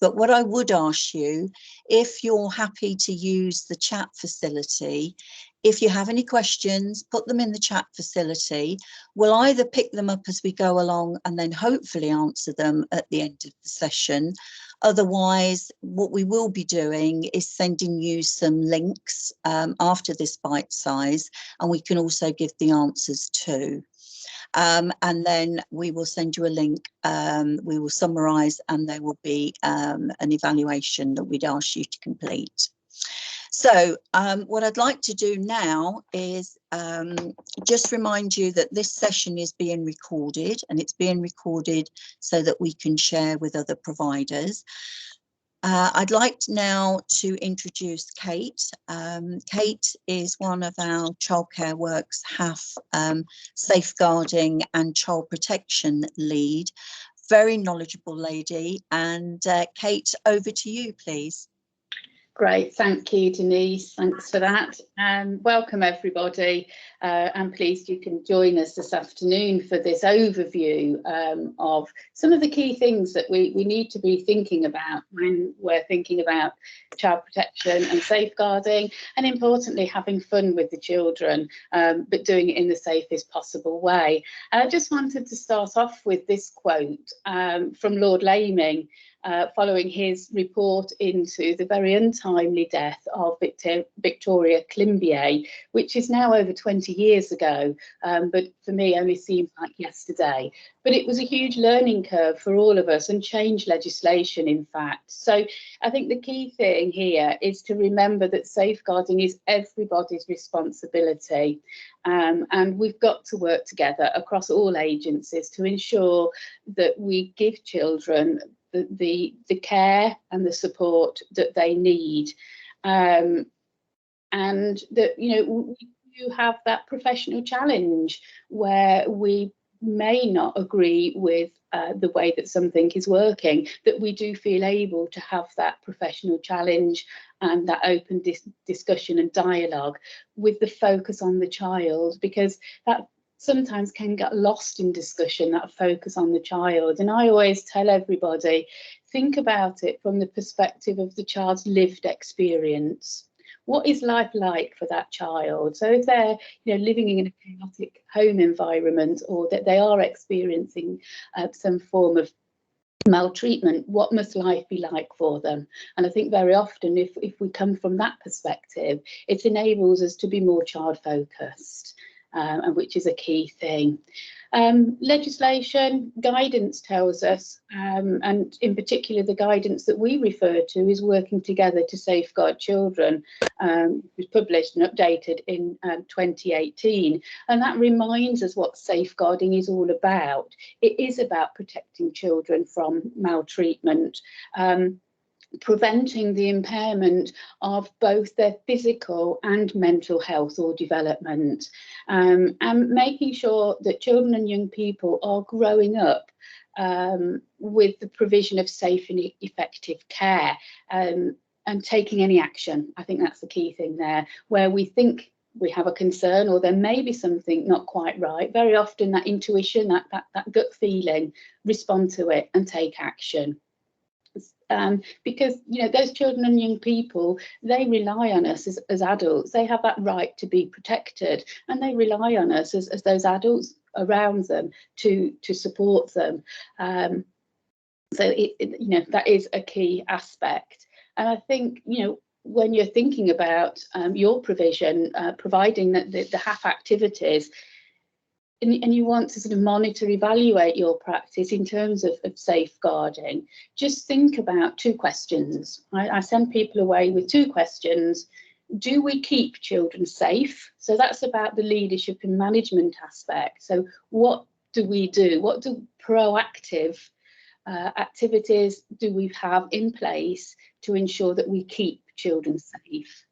But what I would ask you, if you're happy to use the chat facility, if you have any questions, put them in the chat facility. We'll either pick them up as we go along and then hopefully answer them at the end of the session. Otherwise, what we will be doing is sending you some links after this bite size, and we can also give the answers too. And then we will send you a link. We will summarise, and there will be an evaluation that we'd ask you to complete. So what I'd like to do now is just remind you that this session is being recorded, and it's being recorded so that we can share with other providers. I'd like now to introduce Kate. Kate is one of our Childcare Works HAF Safeguarding and Child Protection Lead. Very knowledgeable lady. And Kate, over to you, please. Great, thank you, Denise. Thanks for that. Welcome, everybody. I'm pleased you can join us this afternoon for this overview of some of the key things that we need to be thinking about when we're thinking about child protection and safeguarding, and importantly, having fun with the children, but doing it in the safest possible way. And I just wanted to start off with this quote from Lord Laming, following his report into the very untimely death of Victoria Climbié, which is now over 20 years ago, but for me only seems like yesterday. But it was a huge learning curve for all of us and changed legislation, in fact. So I think the key thing here is to remember that safeguarding is everybody's responsibility. And we've got to work together across all agencies to ensure that we give children the care and the support that they need, and that, you know, you have that professional challenge where we may not agree with the way that something is working, that we do feel able to have that professional challenge and that open discussion and dialogue with the focus on the child, because that sometimes can get lost in discussion, that focus on the child. And I always tell everybody, think about it from the perspective of the child's lived experience. What is life like for that child? So if they're, you know, living in a chaotic home environment, or that they are experiencing some form of maltreatment, what must life be like for them? And I think very often, if we come from that perspective, it enables us to be more child focused. And which is a key thing. Legislation, guidance tells us, and in particular the guidance that we refer to is Working Together to Safeguard Children, was published and updated in 2018, and that reminds us what safeguarding is all about. It is about protecting children from maltreatment, preventing the impairment of both their physical and mental health or development, and making sure that children and young people are growing up with the provision of safe and effective care, and taking any action. I think that's the key thing there, where we think we have a concern or there may be something not quite right. Very often that intuition, that gut feeling, respond to it and take action. Because, you know, those children and young people, they rely on us as adults. They have that right to be protected, and they rely on us as those adults around them to support them. So you know, that is a key aspect. And I think, you know, when you're thinking about your provision, providing that the HAF activities, and you want to sort of monitor, evaluate your practice in terms of safeguarding, just think about two questions. I send people away with two questions. Do we keep children safe? So that's about the leadership and management aspect. So what do we do? What do proactive activities do we have in place to ensure that we keep children safe?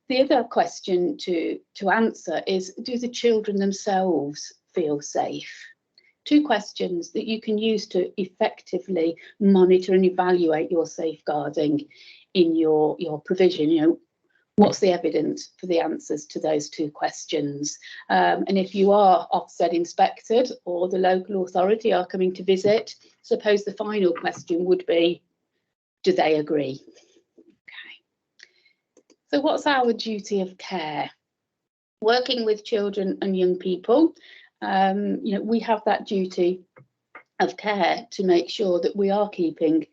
The other question to answer is, do the children themselves feel safe? Two questions that you can use to effectively monitor and evaluate your safeguarding in your provision. You know, what's the evidence for the answers to those two questions? And if you are Ofsted inspected or the local authority are coming to visit, suppose the final question would be, Do they agree? Okay. So what's our duty of care? Working with children and young people, you know, we have that duty of care to make sure that we are keeping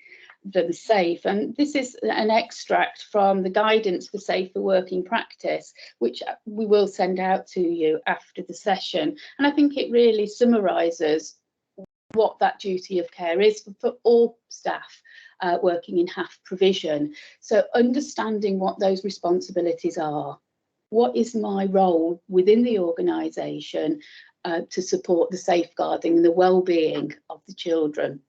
them safe. And this is an extract from the guidance for safer working practice, which we will send out to you after the session. And I think it really summarises what that duty of care is for all staff working in HAF provision. So understanding what those responsibilities are. What is my role within the organisation to support the safeguarding and the well-being of the children?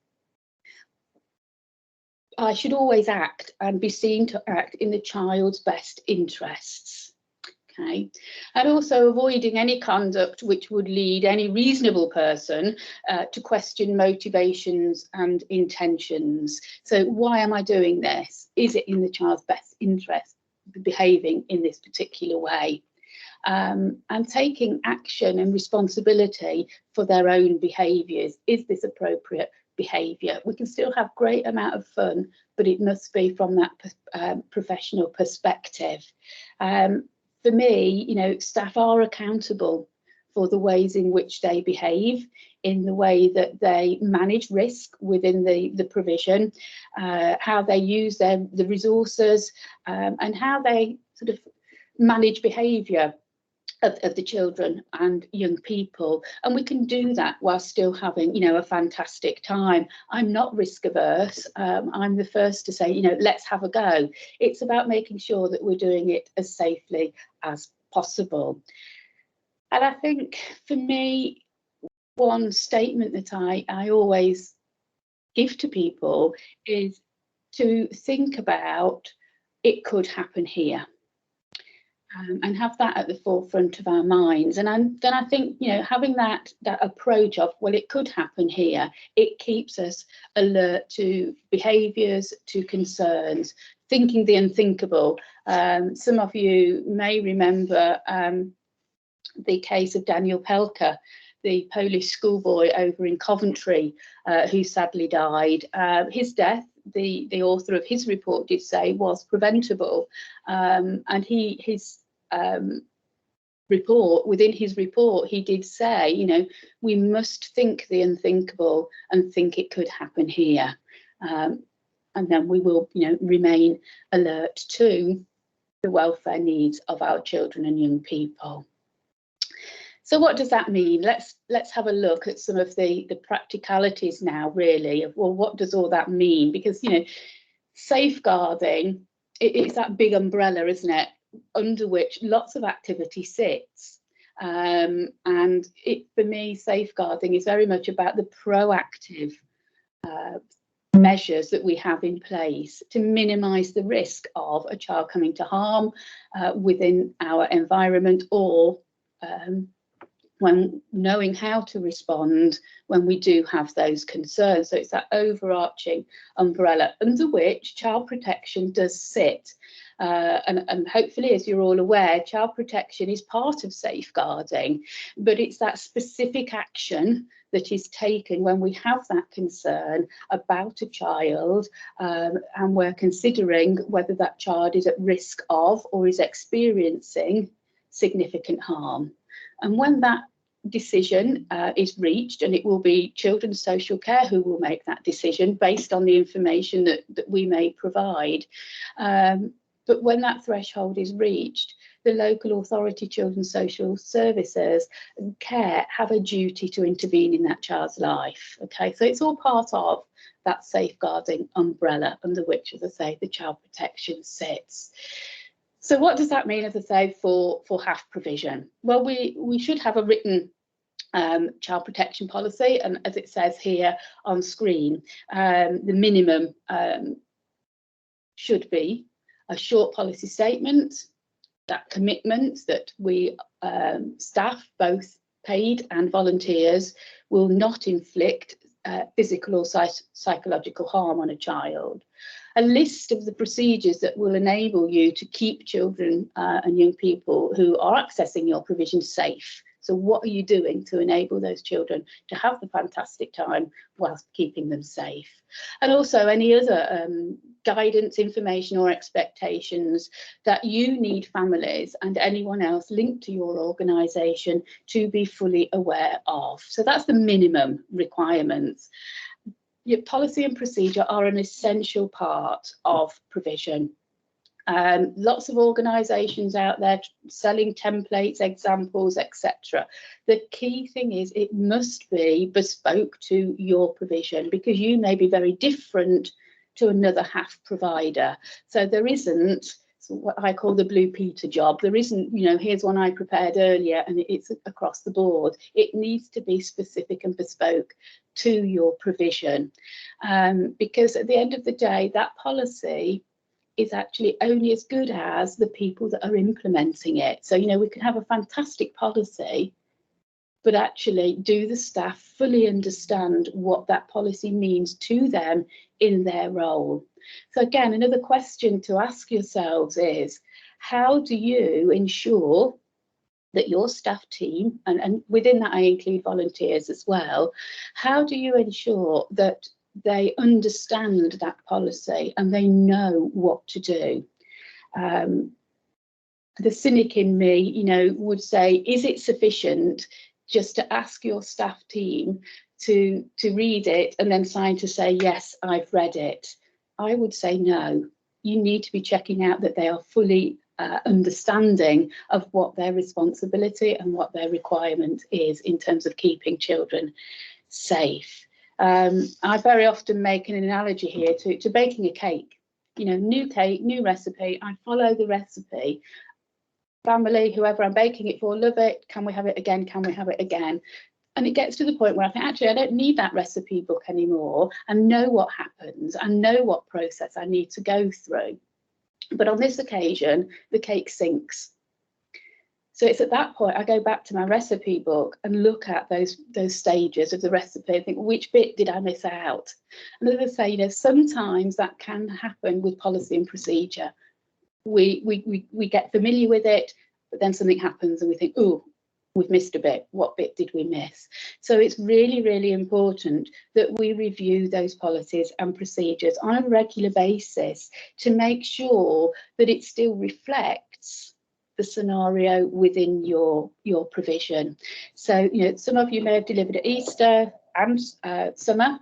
I should always act and be seen to act in the child's best interests. Okay, and also avoiding any conduct which would lead any reasonable person to question motivations and intentions. So why am I doing this? Is it in the child's best interest, behaving in this particular way? And taking action and responsibility for their own behaviours. Is this appropriate behaviour? We can still have great amount of fun, but it must be from that professional perspective. For me, you know, staff are accountable for the ways in which they behave, in the way that they manage risk within the provision, how they use the resources, and how they sort of manage behaviour of the children and young people. And we can do that while still having, you know, a fantastic time. I'm not risk averse. I'm the first to say, you know, let's have a go. It's about making sure that we're doing it as safely as possible. And I think for me, one statement that I always give to people is to think about, it could happen here. And have that at the forefront of our minds. And then I think, you know, having that approach of, well, it could happen here, it keeps us alert to behaviours, to concerns, thinking the unthinkable. Some of you may remember the case of Daniel Pelka, the Polish schoolboy over in Coventry, who sadly died. His death, the author of his report did say, was preventable. And his report, within his report, he did say, you know, we must think the unthinkable and think it could happen here. And then we will, you know, remain alert to the welfare needs of our children and young people. So what does that mean? Let's have a look at some of the practicalities now, really, of, well, what does all that mean? Because, you know, safeguarding, it's that big umbrella, isn't it, under which lots of activity sits. And for me, safeguarding is very much about the proactive measures that we have in place to minimise the risk of a child coming to harm within our environment, or when knowing how to respond when we do have those concerns. So it's that overarching umbrella under which child protection does sit. And hopefully, as you're all aware, child protection is part of safeguarding, but it's that specific action that is taken when we have that concern about a child, and we're considering whether that child is at risk of or is experiencing significant harm. And when that decision is reached, and it will be children's social care who will make that decision based on the information that we may provide, but when that threshold is reached, the local authority, children's social services and care have a duty to intervene in that child's life. Okay, so it's all part of that safeguarding umbrella under which, as I say, the child protection sits. So what does that mean, as I say, for HAF provision? Well, we should have a written child protection policy, and as it says here on screen, the minimum should be a short policy statement, that commitment that we staff, both paid and volunteers, will not inflict physical or psychological harm on a child. A list of the procedures that will enable you to keep children and young people who are accessing your provision safe. So what are you doing to enable those children to have the fantastic time whilst keeping them safe? And also any other guidance, information or expectations that you need families and anyone else linked to your organisation to be fully aware of. So that's the minimum requirements. Your policy and procedure are an essential part of provision. Lots of organisations out there selling templates, examples, etc. The key thing is it must be bespoke to your provision, because you may be very different to another HAF provider. So there isn't what I call the Blue Peter job. There isn't, you know, here's one I prepared earlier and it's across the board. It needs to be specific and bespoke to your provision, because at the end of the day, that policy is actually only as good as the people that are implementing it. So, you know, we can have a fantastic policy, but actually do the staff fully understand what that policy means to them in their role? So again, another question to ask yourselves is, how do you ensure that your staff team, and within that I include volunteers as well, how do you ensure that they understand that policy and they know what to do? The cynic in me, you know, would say, is it sufficient just to ask your staff team to read it and then sign to say, yes, I've read it? I would say no. You need to be checking out that they are fully understanding of what their responsibility and what their requirement is in terms of keeping children safe. I very often make an analogy here to baking a cake. You know, new cake, new recipe, I follow the recipe. Family, whoever I'm baking it for, love it. Can we have it again? Can we have it again? And it gets to the point where I think, actually, I don't need that recipe book anymore. I know what happens. I know what process I need to go through. But on this occasion, the cake sinks. So it's at that point I go back to my recipe book and look at those stages of the recipe and think, which bit did I miss out? And as I say, you know, sometimes that can happen with policy and procedure. We get familiar with it, but then something happens and we think, oh, we've missed a bit. What bit did we miss? So it's really, really important that we review those policies and procedures on a regular basis to make sure that it still reflects the scenario within your provision. So, you know, some of you may have delivered at Easter and summer.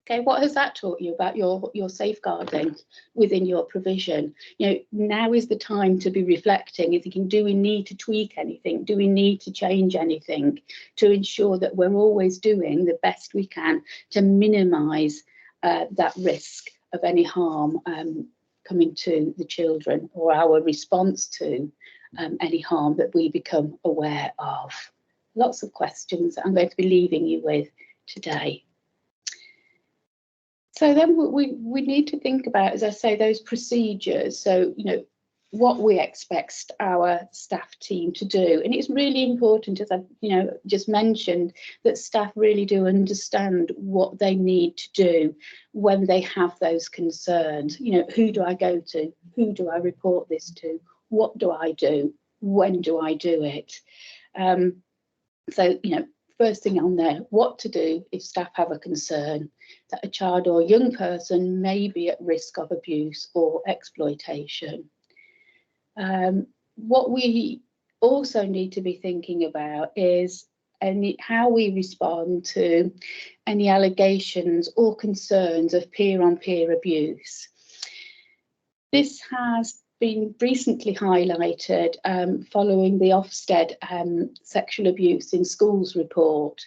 Okay, what has that taught you about your safeguarding within your provision? You know, now is the time to be reflecting and thinking, do we need to tweak anything? Do we need to change anything to ensure that we're always doing the best we can to minimise that risk of any harm coming to the children, or our response to any harm that we become aware of? Lots of questions that I'm going to be leaving you with today. So then we need to think about, as I say, those procedures. So, you know, what we expect our staff team to do. And it's really important, as I've, you know, just mentioned, that staff really do understand what they need to do when they have those concerns. You know, who do I go to? Who do I report this to? What do I do? When do I do it? So, you know, first thing on there, what to do if staff have a concern that a child or young person may be at risk of abuse or exploitation. What we also need to be thinking about is how we respond to any allegations or concerns of peer-on-peer abuse. This has been recently highlighted following the Ofsted sexual abuse in schools report.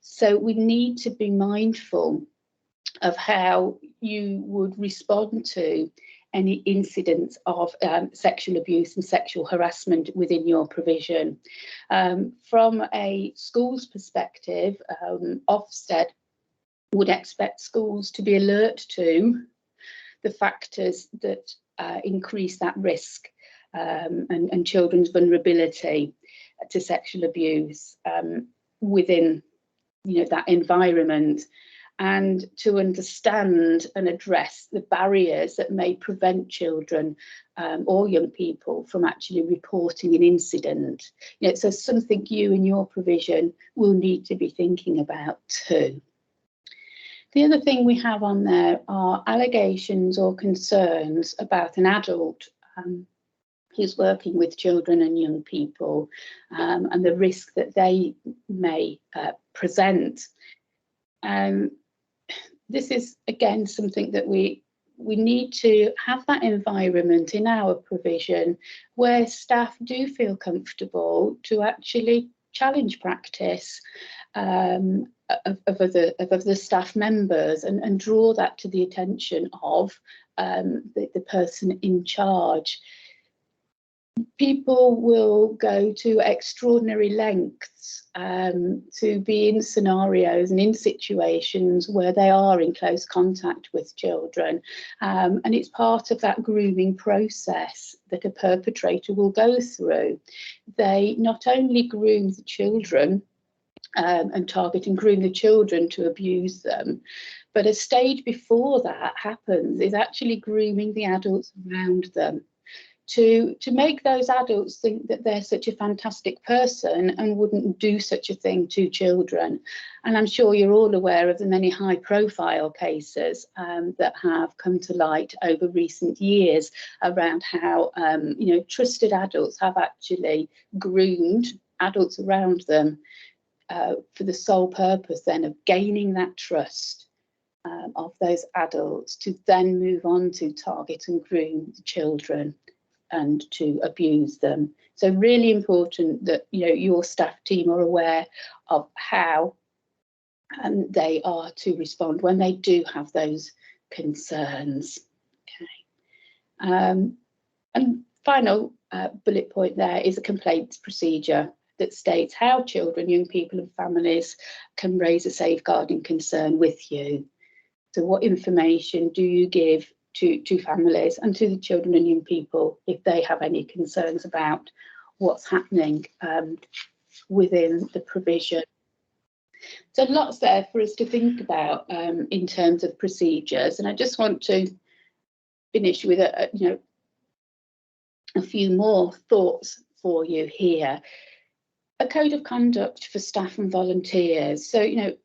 So we need to be mindful of how you would respond to any incidents of sexual abuse and sexual harassment within your provision. From a school's perspective, Ofsted would expect schools to be alert to the factors that increase that risk and children's vulnerability to sexual abuse within, you know, that environment. and to understand and address the barriers that may prevent children or young people from actually reporting an incident. You know, so something you in your provision will need to be thinking about too. The other thing we have on there are allegations or concerns about an adult who's working with children and young people, and the risk that they may present. This is again something that we need to have that environment in our provision where staff do feel comfortable to actually challenge practice of other staff members and draw that to the attention of the person in charge. People will go to extraordinary lengths to be in scenarios and in situations where they are in close contact with children, and it's part of that grooming process that a perpetrator will go through. They not only groom the children and target and groom the children to abuse them, but a stage before that happens is actually grooming the adults around them to make those adults think that they're such a fantastic person and wouldn't do such a thing to children. And I'm sure you're all aware of the many high profile cases that have come to light over recent years around how you know, trusted adults have actually groomed adults around them for the sole purpose then of gaining that trust of those adults to then move on to target and groom the children and to abuse them. So really important that, you know, your staff team are aware of how they are to respond when they do have those concerns. Okay. And final bullet point there is a complaints procedure that states how children, young people and families can raise a safeguarding concern with you. So what information do you give to families and to the children and young people if they have any concerns about what's happening within the provision? So lots there for us to think about in terms of procedures, and I just want to finish with a few more thoughts for you here. A code of conduct for staff and volunteers. So, you know,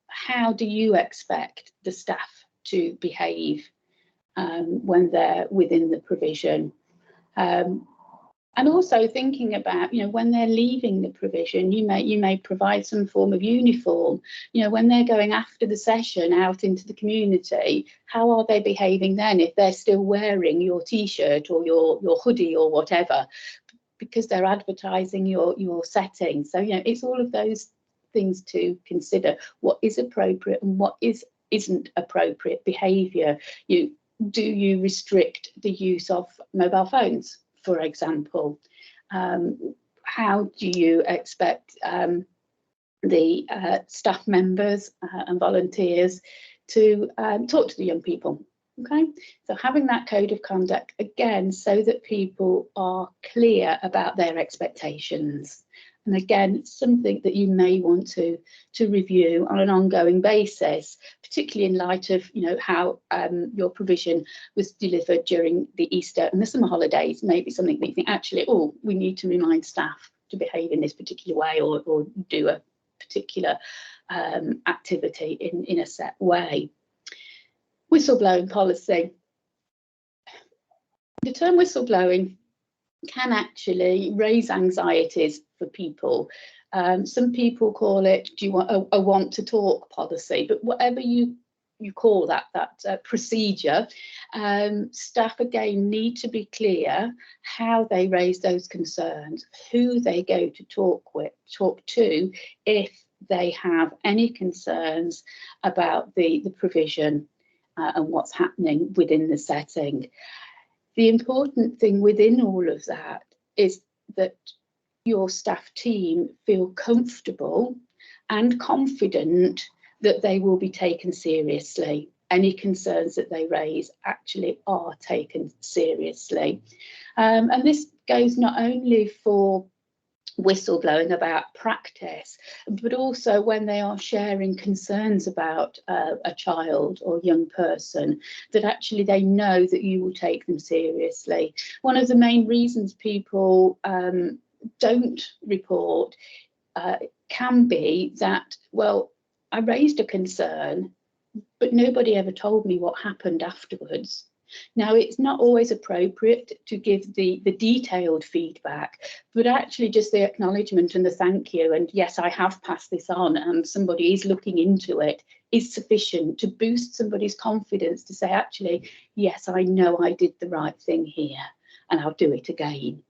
how do you expect the staff to behave when they're within the provision? And also thinking about, you know, when they're leaving the provision, you may provide some form of uniform. You know, when they're going after the session out into the community, how are they behaving then if they're still wearing your T-shirt or your hoodie or whatever, because they're advertising your setting? So, you know, it's all of those things to consider. What is appropriate and what isn't appropriate behaviour? Do you restrict the use of mobile phones, for example? How do you expect the staff members and volunteers to talk to the young people? Okay, so having that code of conduct again, so that people are clear about their expectations. And again, something that you may want to review on an ongoing basis, particularly in light of, you know, how your provision was delivered during the Easter and the summer holidays. Maybe something that you think, actually, oh, we need to remind staff to behave in this particular way or do a particular activity in a set way. Whistleblowing policy. The term whistleblowing can actually raise anxieties for people. Some people call it, do you want a want to talk policy? But whatever you call that procedure, staff again need to be clear how they raise those concerns, who they go to talk to if they have any concerns about the provision and what's happening within the setting. The important thing within all of that is that your staff team feel comfortable and confident that they will be taken seriously. Any concerns that they raise actually are taken seriously. And this goes not only for whistleblowing about practice, but also when they are sharing concerns about a child or young person, that actually they know that you will take them seriously. One of the main reasons people don't report can be that, well, I raised a concern, but nobody ever told me what happened afterwards. Now, it's not always appropriate to give the detailed feedback, but actually just the acknowledgement and the thank you, and yes, I have passed this on and somebody is looking into it, is sufficient to boost somebody's confidence to say, actually, yes, I know I did the right thing here and I'll do it again.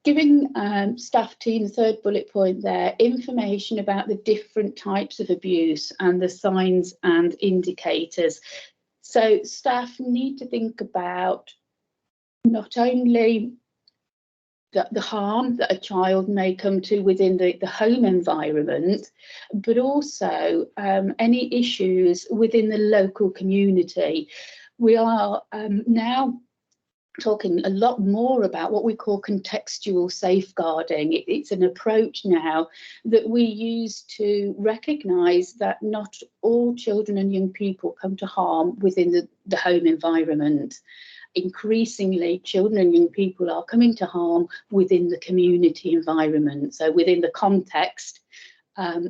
Giving staff team, the third bullet point there, information about the different types of abuse and the signs and indicators. So staff need to think about not only the harm that a child may come to within the home environment, but also any issues within the local community. We are now talking a lot more about what we call contextual safeguarding. It's an approach now that we use to recognise that not all children and young people come to harm within the home environment. Increasingly, children and young people are coming to harm within the community environment, so within the context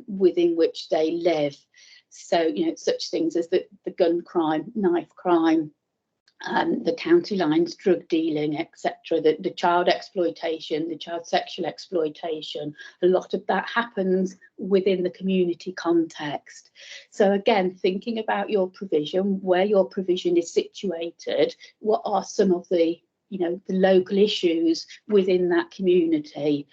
within which they live. So, you know, such things as the gun crime, knife crime, the county lines, drug dealing, etc., the child exploitation, the child sexual exploitation, a lot of that happens within the community context. So again, thinking about your provision, where your provision is situated, what are some of the, you know, the local issues within that community?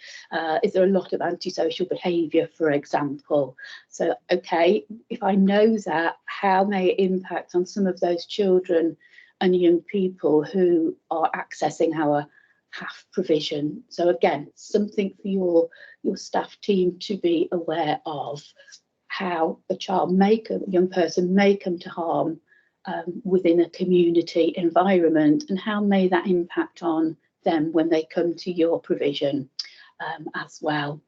Is there a lot of antisocial behaviour, for example? So, okay, if I know that, how may it impact on some of those children and young people who are accessing our HAF provision? So again, something for your staff team to be aware of, how a child a young person may come to harm within a community environment, and how may that impact on them when they come to your provision as well.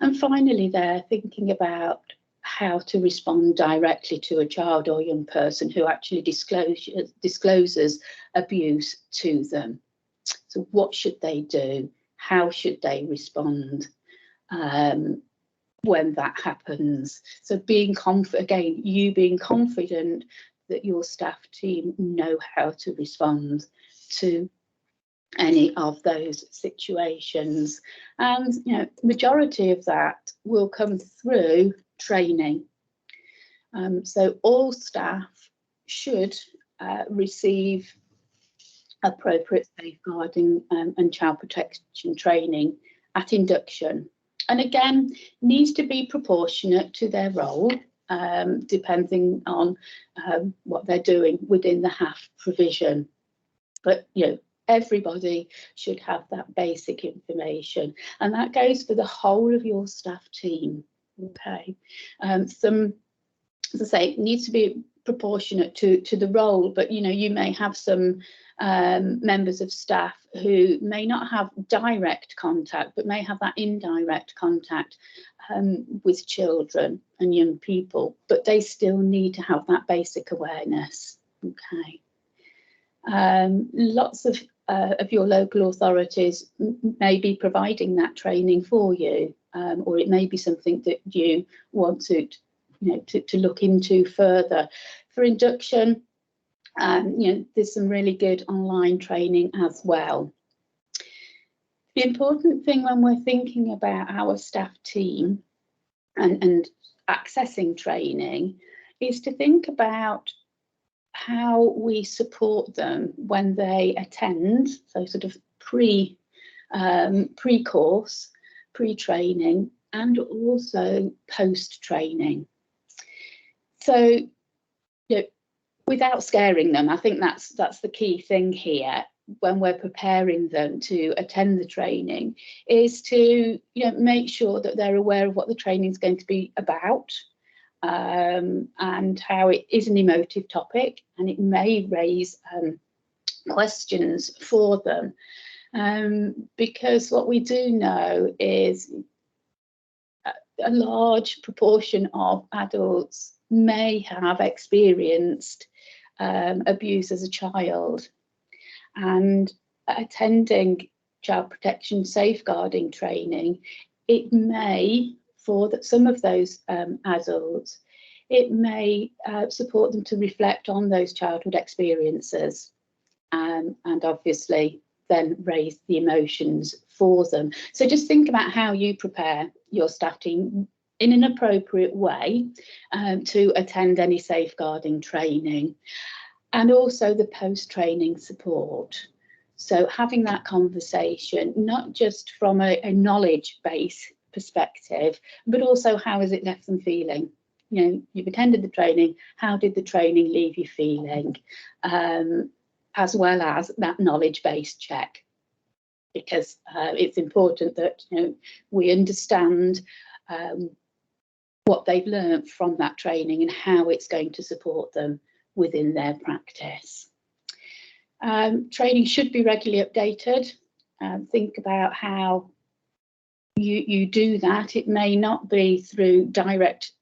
And finally there, thinking about how to respond directly to a child or young person who actually discloses abuse to them. So what should they do? How should they respond when that happens? So being confident, again, you being confident that your staff team know how to respond to any of those situations. And, you know, majority of that will come through training. So all staff should receive appropriate safeguarding and child protection training at induction. And again, needs to be proportionate to their role, depending on what they're doing within the HAF provision. But, you know, everybody should have that basic information, and that goes for the whole of your staff team. Okay, some, as I say, it needs to be proportionate to the role, but you know, you may have some members of staff who may not have direct contact, but may have that indirect contact with children and young people, but they still need to have that basic awareness. Okay. Lots of your local authorities may be providing that training for you, or it may be something that you want to, you know, to look into further. For induction, you know, there's some really good online training as well. The important thing when we're thinking about our staff team and accessing training is to think about how we support them when they attend, so sort of pre-course, pre-training, and also post-training. So, you know, without scaring them, I think that's the key thing here when we're preparing them to attend the training, is to, you know, make sure that they're aware of what the training is going to be about. And how it is an emotive topic, and it may raise questions for them. because what we do know is a large proportion of adults may have experienced abuse as a child, and attending child protection safeguarding training, it may, for some of those adults, it may support them to reflect on those childhood experiences, and obviously then raise the emotions for them. So just think about how you prepare your staff team in an appropriate way to attend any safeguarding training, and also the post-training support. So having that conversation, not just from a knowledge-based perspective, but also how has it left them feeling? You know, you've attended the training, how did the training leave you feeling? As well as that knowledge-based check, because it's important that, you know, we understand what they've learned from that training and how it's going to support them within their practice. Training should be regularly updated. Think about how you do that. It may not be through direct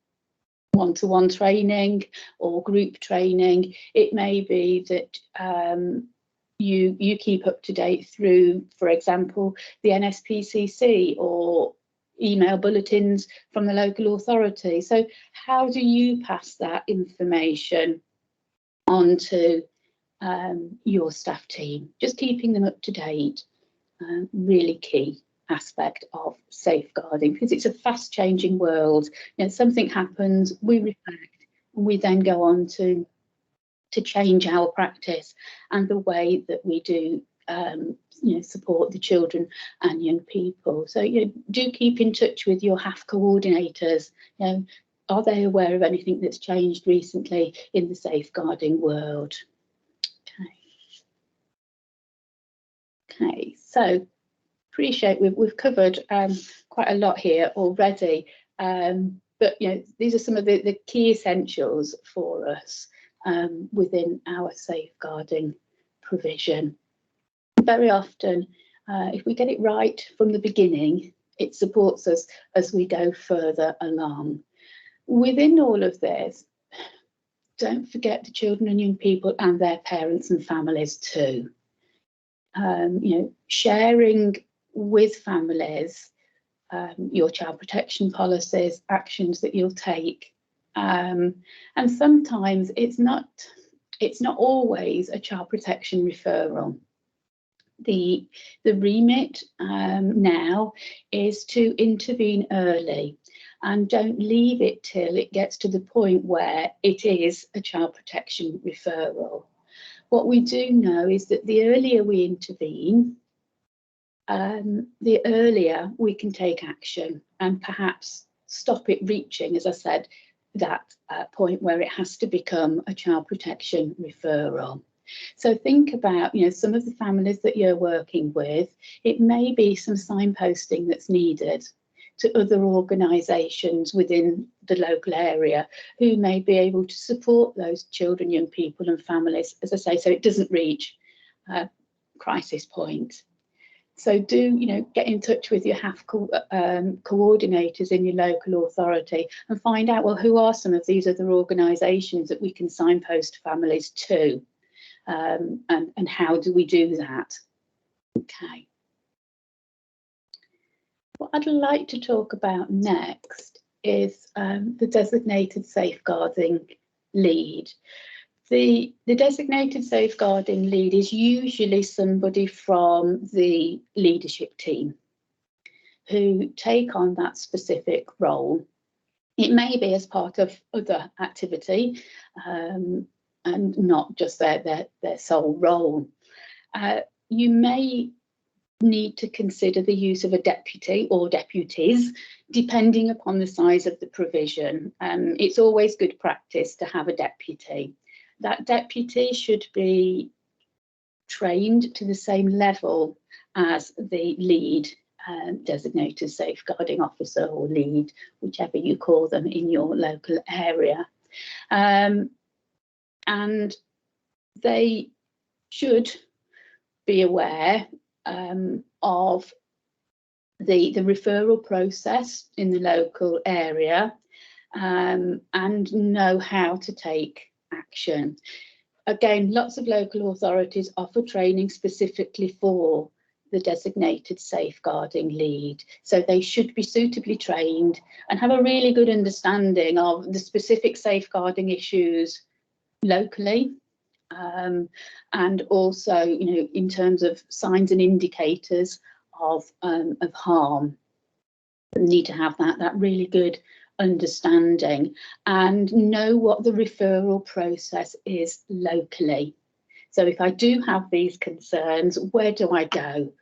one-to-one training or group training. It may be that you keep up to date through, for example, the NSPCC or email bulletins from the local authority. So how do you pass that information on to your staff team? Just keeping them up to date, really key aspect of safeguarding, because it's a fast changing world. You know, something happens, we reflect, and we then go on to change our practice and the way that we do you know, support the children and young people. So you know, do keep in touch with your HAF coordinators. You know, are they aware of anything that's changed recently in the safeguarding world? Okay, so appreciate we've covered quite a lot here already, but you know, these are some of the key essentials for us within our safeguarding provision. Very often, if we get it right from the beginning, it supports us as we go further along. Within all of this, don't forget the children and young people and their parents and families too. You know, sharing with families your child protection policies, actions that you'll take, and sometimes it's not always a child protection referral. The remit now is to intervene early and don't leave it till it gets to the point where it is a child protection referral. What we do know is that the earlier we intervene, the earlier we can take action and perhaps stop it reaching, as I said, that point where it has to become a child protection referral. So think about, you know, some of the families that you're working with. It may be some signposting that's needed to other organisations within the local area who may be able to support those children, young people and families, as I say, so it doesn't reach crisis point. So do, you know, get in touch with your HAF coordinators in your local authority and find out, well, who are some of these other organisations that we can signpost families to, and how do we do that? Okay. What I'd like to talk about next is the designated safeguarding lead. The designated safeguarding lead is usually somebody from the leadership team who take on that specific role. It may be as part of other activity and not just their sole role. You may need to consider the use of a deputy or deputies, depending upon the size of the provision. It's always good practice to have a deputy. That deputy should be trained to the same level as the lead designated safeguarding officer or lead, whichever you call them in your local area. And they should be aware of the referral process in the local area, and know how to take action. Again, lots of local authorities offer training specifically for the designated safeguarding lead, so they should be suitably trained and have a really good understanding of the specific safeguarding issues locally, and also, you know, in terms of signs and indicators of harm. You need to have that really good understanding and know what the referral process is locally. So if I do have these concerns, where do I go?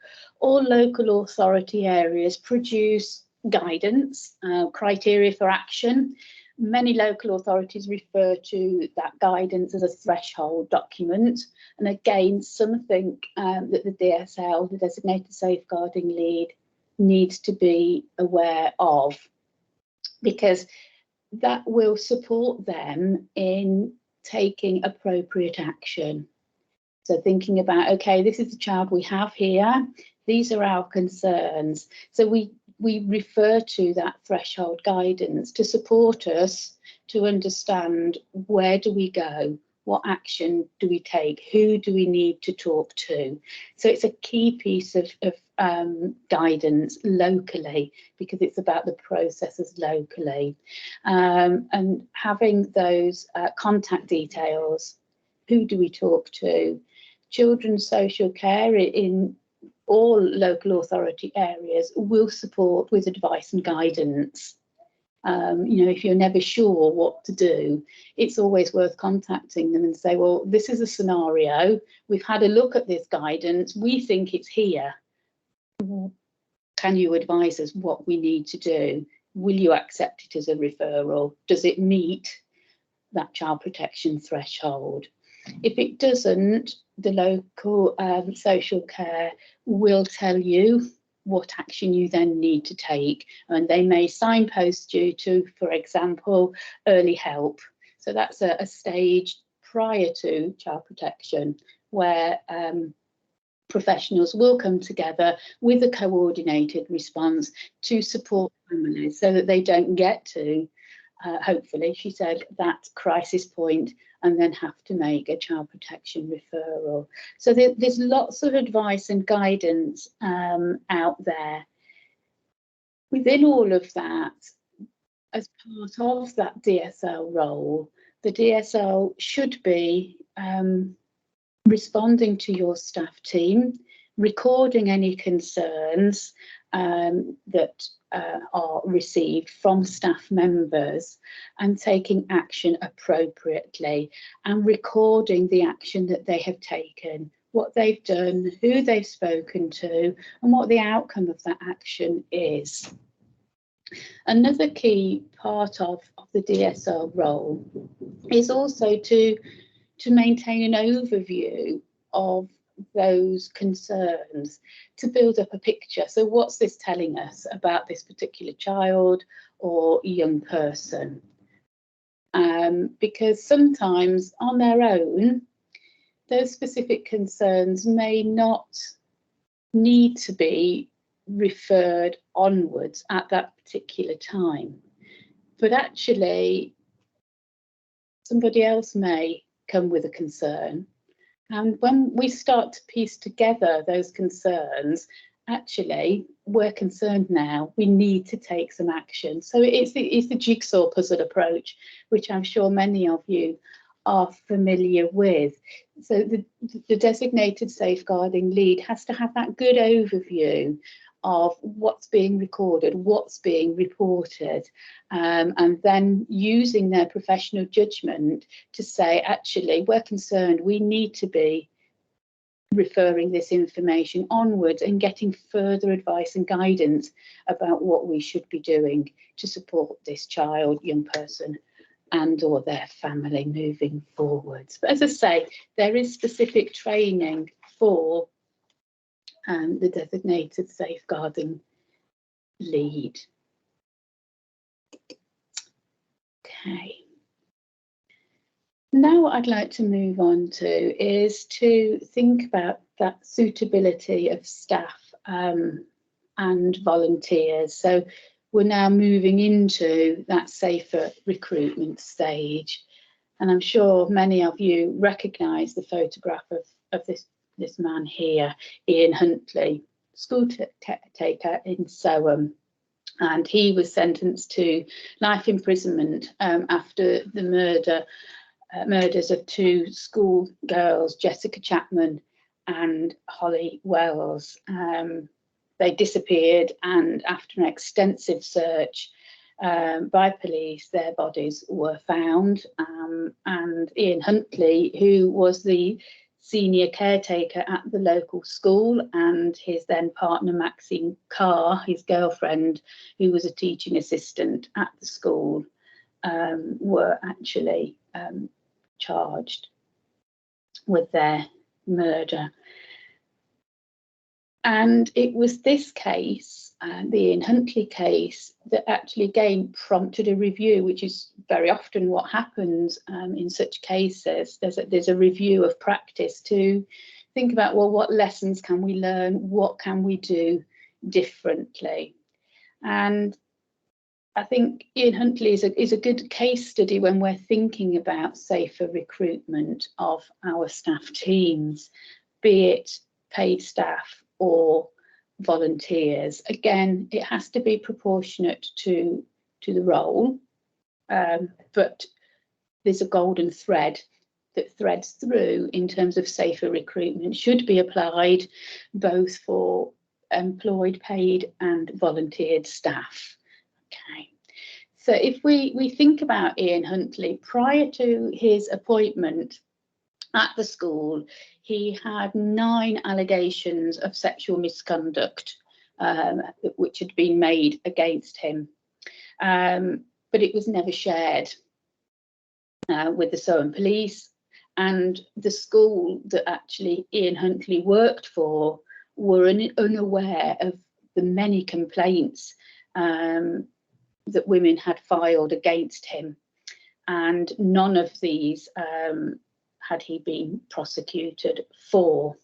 All local authority areas produce guidance, criteria for action. Many local authorities refer to that guidance as a threshold document. And again, something that the DSL, the Designated Safeguarding Lead, needs to be aware of, because that will support them in taking appropriate action. So thinking about, okay, this is the child we have here, these are our concerns. So we refer to that threshold guidance to support us to understand, where do we go, what action do we take, who do we need to talk to. So it's a key piece of guidance locally, because it's about the processes locally, and having those contact details. Who do we talk to? Children's social care in all local authority areas will support with advice and guidance. You know, if you're never sure what to do, it's always worth contacting them and say, well, this is a scenario, we've had a look at this guidance, we think it's here. Can you advise us what we need to do? Will you accept it as a referral? Does it meet that child protection threshold? If it doesn't, the local social care will tell you what action you then need to take, and they may signpost you to, for example, early help. So that's a stage prior to child protection, where professionals will come together with a coordinated response to support families so that they don't get to, hopefully, she said, that crisis point and then have to make a child protection referral. So there's lots of advice and guidance out there. Within all of that, as part of that DSL role, the DSL should be responding to your staff team, recording any concerns that are received from staff members, and taking action appropriately, and recording the action that they have taken, what they've done, who they've spoken to, and what the outcome of that action is. Another key part of the DSL role is also to maintain an overview of those concerns, to build up a picture. So what's this telling us about this particular child or young person? Because sometimes on their own, those specific concerns may not need to be referred onwards at that particular time, but actually somebody else may come with a concern. And when we start to piece together those concerns, actually, we're concerned now, we need to take some action. So it's the jigsaw puzzle approach, which I'm sure many of you are familiar with. So the designated safeguarding lead has to have that good overview of what's being recorded, what's being reported, and then using their professional judgment to say, actually, we're concerned, we need to be referring this information onwards and getting further advice and guidance about what we should be doing to support this child, young person, and or their family moving forwards. But as I say, there is specific training for the designated safeguarding lead. Okay. Now what I'd like to move on to is to think about that suitability of staff and volunteers. So we're now moving into that safer recruitment stage. And I'm sure many of you recognise the photograph of this man here, Ian Huntley, school taker in Soham. And he was sentenced to life imprisonment after the murders of two school girls, Jessica Chapman and Holly Wells. They disappeared, and after an extensive search by police, their bodies were found. And Ian Huntley, who was the senior caretaker at the local school, and his then partner Maxine Carr, his girlfriend, who was a teaching assistant at the school, were actually charged with their murder. And it was this case, the Ian Huntley case, that actually again prompted a review, which is very often what happens in such cases. There's a review of practice to think about, well, what lessons can we learn? What can we do differently? And I think Ian Huntley is a good case study when we're thinking about safer recruitment of our staff teams, be it paid staff or volunteers. Again, it has to be proportionate to the role, but there's a golden thread that threads through in terms of safer recruitment, should be applied both for employed, paid and volunteered staff. Okay, so if we think about Ian Huntley, prior to his appointment at the school, he had 9 allegations of sexual misconduct which had been made against him, but it was never shared with the Soham police, and the school that actually Ian Huntley worked for were unaware of the many complaints that women had filed against him, and none of these had he been prosecuted for.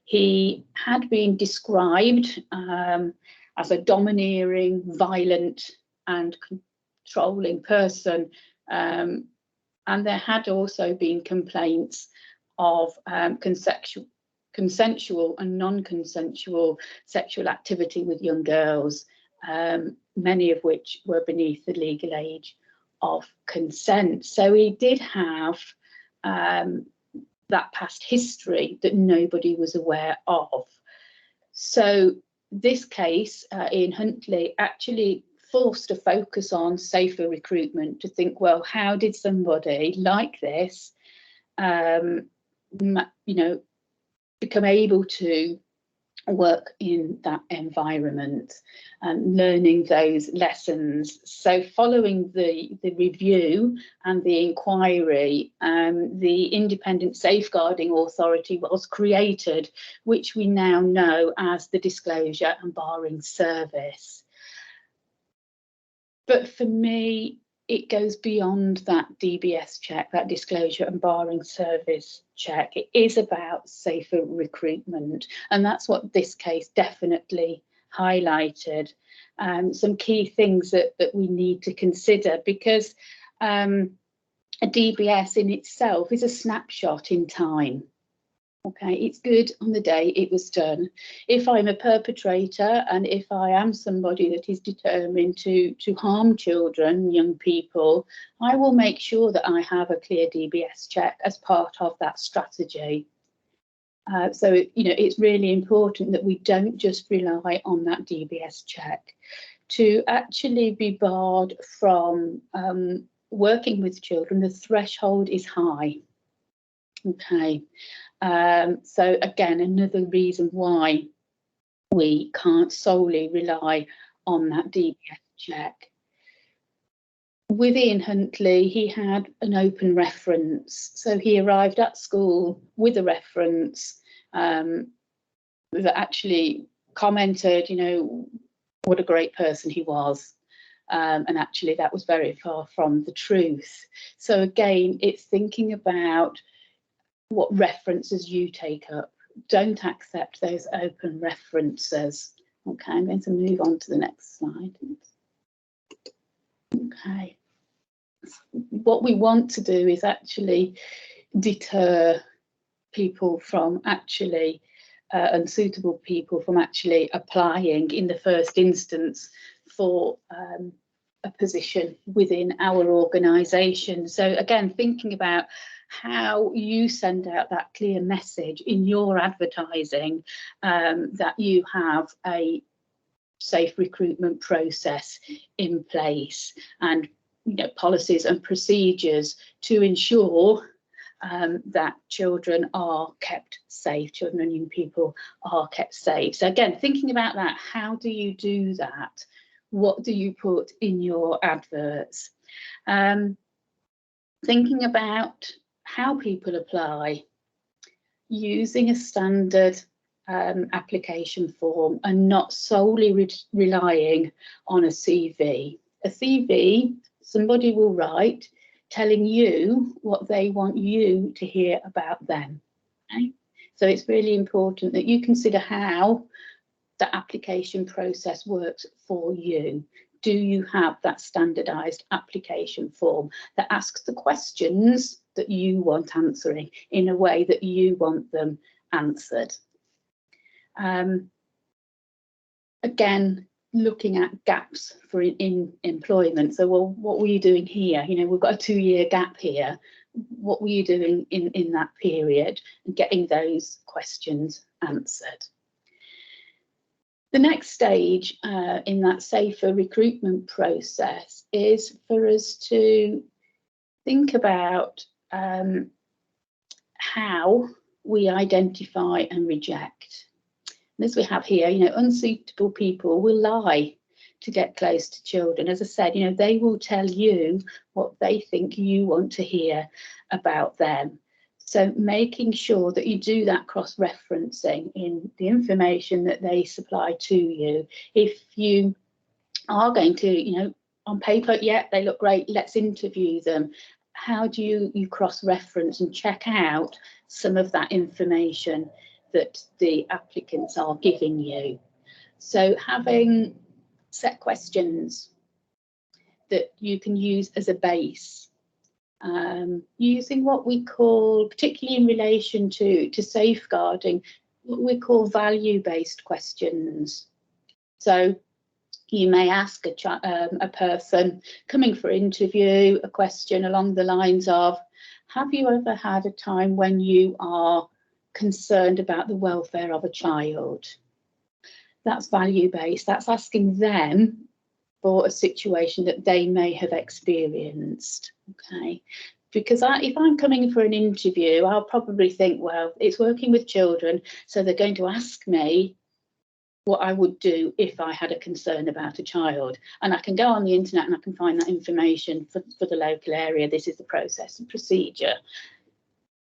He had been described as a domineering, violent and controlling person, and there had also been complaints of consensual and non-consensual sexual activity with young girls, many of which were beneath the legal age of consent. So he did have that past history that nobody was aware of. So this case, Ian Huntley, actually forced a focus on safer recruitment, to think, well, how did somebody like this, become able to work in that environment and learning those lessons. So following the review and the inquiry, the Independent Safeguarding Authority was created, which we now know as the Disclosure and Barring Service. But for me, it goes beyond that DBS check, that Disclosure and Barring Service check. It is about safer recruitment, and that's what this case definitely highlighted. Some key things that we need to consider, because a DBS in itself is a snapshot in time. Okay, it's good on the day it was done. If I'm a perpetrator, and if I am somebody that is determined to harm children, young people, I will make sure that I have a clear DBS check as part of that strategy. So, it's really important that we don't just rely on that DBS check. To actually be barred from working with children, the threshold is high. Okay. So again, another reason why we can't solely rely on that DBS check. With Ian Huntley, he had an open reference. So he arrived at school with a reference that actually commented, what a great person he was. and actually that was very far from the truth. So again, it's thinking about what references you take up. Don't accept those open references. Okay, I'm going to move on to the next slide. Okay, what we want to do is actually deter people from actually unsuitable people from actually applying in the first instance for a position within our organisation. So again, thinking about how you send out that clear message in your advertising, that you have a safe recruitment process in place, and policies and procedures to ensure that children are kept safe, children and young people are kept safe. So again, thinking about that, how do you do that? What do you put in your adverts? Thinking about how people apply, using a standard application form and not solely relying on a CV. A CV, somebody will write telling you what they want you to hear about them. Okay? So it's really important that you consider how the application process works for you. Do you have that standardised application form that asks the questions that you want answering in a way that you want them answered? Again, looking at gaps for in employment. So, well, what were you doing here? We've got a 2-year gap here. What were you doing in that period? And getting those questions answered. The next stage in that safer recruitment process is for us to think about how we identify and reject. And as we have here, unsuitable people will lie to get close to children. As I said, they will tell you what they think you want to hear about them. So making sure that you do that cross-referencing in the information that they supply to you. If you are going to, on paper, yeah, they look great, let's interview them. How do you cross-reference and check out some of that information that the applicants are giving you? So having set questions that you can use as a base. Using what we call, particularly in relation to safeguarding, what we call value-based questions. So you may ask a person coming for interview a question along the lines of, have you ever had a time when you are concerned about the welfare of a child? That's value-based. That's asking them for a situation that they may have experienced. Okay, because if I'm coming for an interview, I'll probably think, well, it's working with children, so they're going to ask me what I would do if I had a concern about a child. And I can go on the internet and I can find that information for the local area. This is the process and procedure.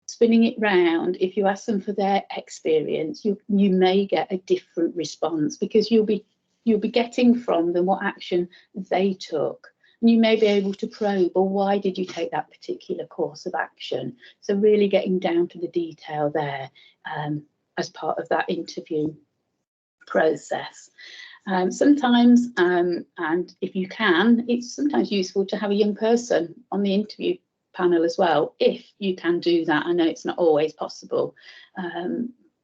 Spinning it round, if you ask them for their experience, you may get a different response, because you'll be getting from them what action they took. And you may be able to probe, well, why did you take that particular course of action? So really getting down to the detail there as part of that interview process. Sometimes, and if you can, it's sometimes useful to have a young person on the interview panel as well, if you can do that. I know it's not always possible,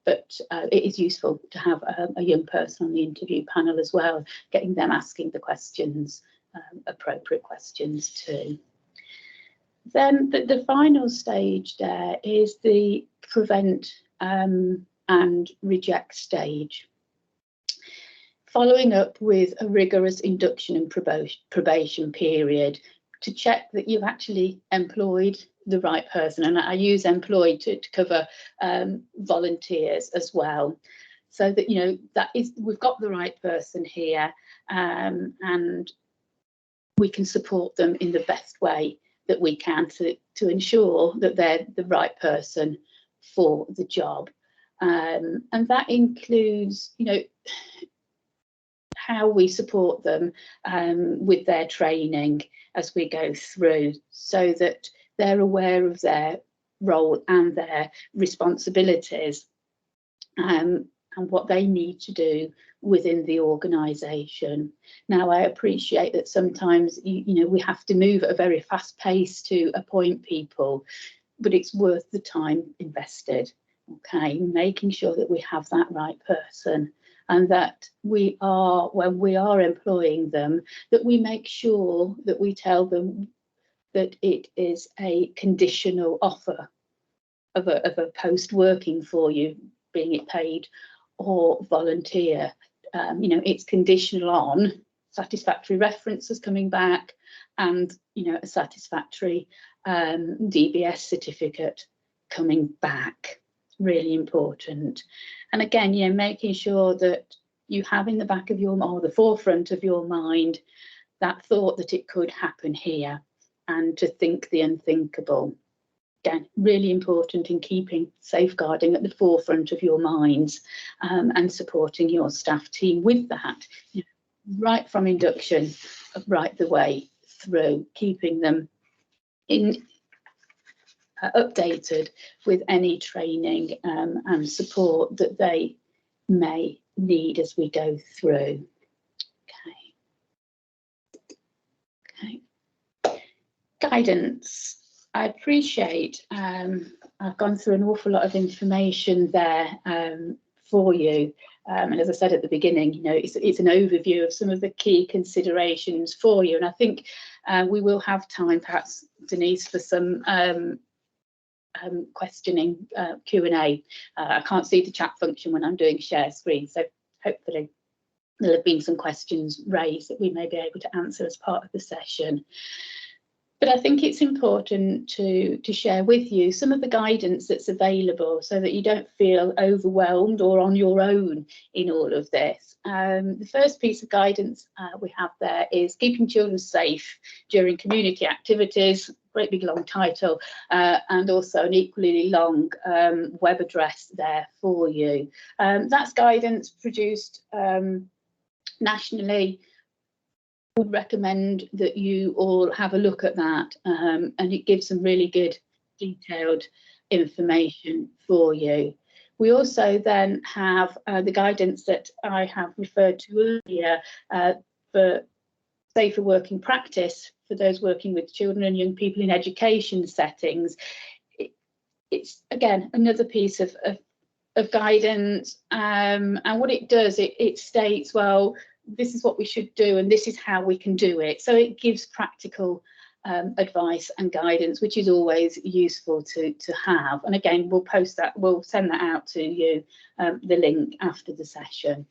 but it is useful to have a young person on the interview panel as well, getting them asking the questions, appropriate questions too. Then the final stage there is the prevent and reject stage. Following up with a rigorous induction and probation period to check that you've actually employed the right person. And I use employed to cover volunteers as well, so that that is, we've got the right person here, and we can support them in the best way that we can to ensure that they're the right person for the job. And that includes how we support them with their training as we go through, so that they're aware of their role and their responsibilities, and what they need to do within the organisation. Now, I appreciate that sometimes you know, we have to move at a very fast pace to appoint people, but it's worth the time invested. Okay, making sure that we have that right person, and that we are, when we are employing them, that we make sure that we tell them that it is a conditional offer of a post working for you, being it paid or volunteer. You know, it's conditional on satisfactory references coming back, and you know, a satisfactory DBS certificate coming back. Really important. And again, you know, making sure that you have in the back of your, or the forefront of your mind, that thought that it could happen here, and to think the unthinkable. Again, really important in keeping safeguarding at the forefront of your minds, and supporting your staff team with that, you know, right from induction, right the way through, keeping them in updated with any training and support that they may need as we go through. Okay. Guidance. I appreciate I've gone through an awful lot of information there for you, and as I said at the beginning, you know, it's an overview of some of the key considerations for you, and I think we will have time, perhaps Denise, for some questioning Q&A. I can't see the chat function when I'm doing share screen, so hopefully there'll have been some questions raised that we may be able to answer as part of the session. But I think it's important to share with you some of the guidance that's available, so that you don't feel overwhelmed or on your own in all of this. The first piece of guidance we have there is keeping children safe during community activities. Great big long title, and also an equally long web address there for you. That's guidance produced nationally. Would recommend that you all have a look at that, and it gives some really good detailed information for you. We also then have the guidance that I have referred to earlier for safer working practice for those working with children and young people in education settings. It's again another piece of guidance, and what it does, it states, well, this is what we should do and this is how we can do it. So it gives practical advice and guidance, which is always useful to have. And again, we'll post that, we'll send that out to you, the link after the session.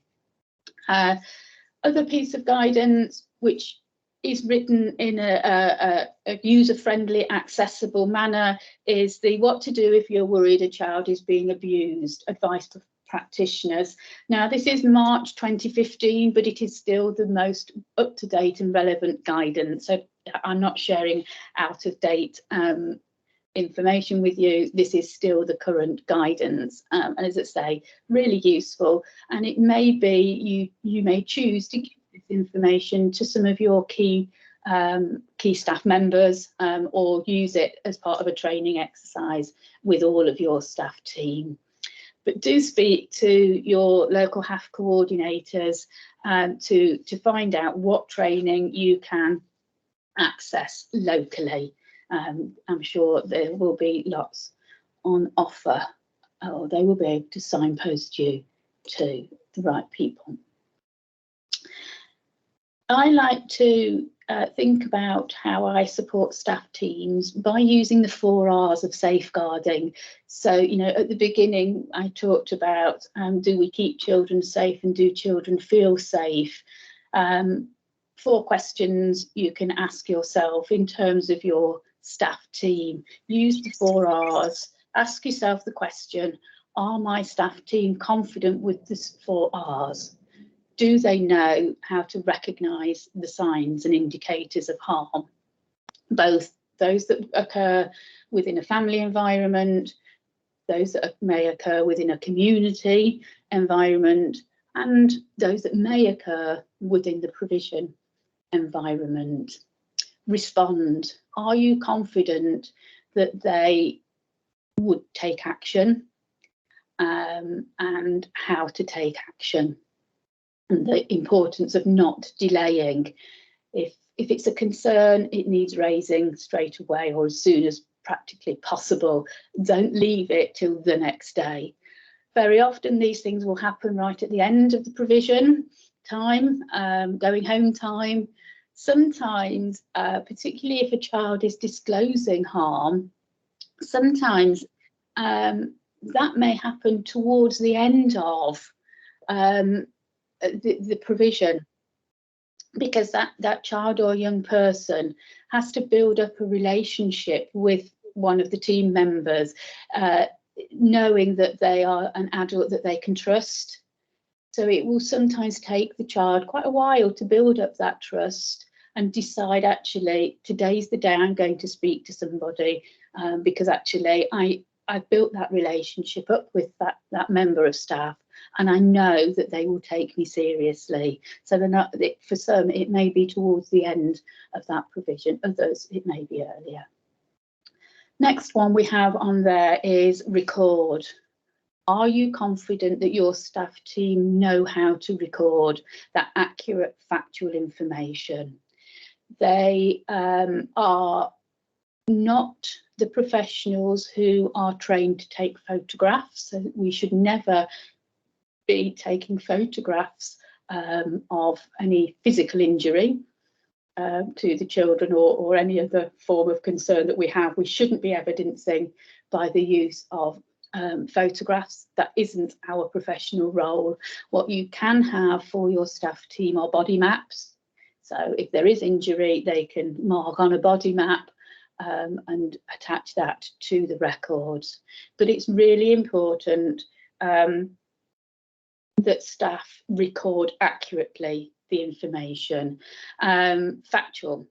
Other piece of guidance, which is written in a user-friendly, accessible manner, is the what to do if you're worried a child is being abused, advice to practitioners. Now, this is March 2015, but it is still the most up-to-date and relevant guidance. So I'm not sharing out-of-date information with you. This is still the current guidance, and as I say, really useful. And it may be you may choose to give this information to some of your key staff members, or use it as part of a training exercise with all of your staff team. But do speak to your local HAF coordinators to find out what training you can access locally. I'm sure there will be lots on offer, or they will be able to signpost you to the right people. I like to think about how I support staff teams by using the 4 R's of safeguarding. So, you know, at the beginning, I talked about do we keep children safe and do children feel safe? 4 questions you can ask yourself in terms of your staff team. Use the 4 R's. Ask yourself the question, are my staff team confident with the 4 R's? Do they know how to recognise the signs and indicators of harm, both those that occur within a family environment, those that may occur within a community environment, and those that may occur within the provision environment. Respond. Are you confident that they would take action, and how to take action, and the importance of not delaying. If it's a concern, it needs raising straight away or as soon as practically possible. Don't leave it till the next day. Very often these things will happen right at the end of the provision time, going home time. Sometimes, particularly if a child is disclosing harm, sometimes that may happen towards the end of the provision, because that child or young person has to build up a relationship with one of the team members, knowing that they are an adult that they can trust. So it will sometimes take the child quite a while to build up that trust and decide, actually, today's the day I'm going to speak to somebody, because actually I've built that relationship up with that member of staff, and I know that they will take me seriously. So they're not, for some, it may be towards the end of that provision, others it may be earlier. Next one we have on there is record. Are you confident that your staff team know how to record that accurate factual information? They are not the professionals who are trained to take photographs, so we should never be taking photographs of any physical injury to the children, or any other form of concern that we have. We shouldn't be evidencing by the use of photographs. That isn't our professional role. What you can have for your staff team are body maps. So if there is injury, they can mark on a body map and attach that to the records. But it's really important that staff record accurately the information. Factual.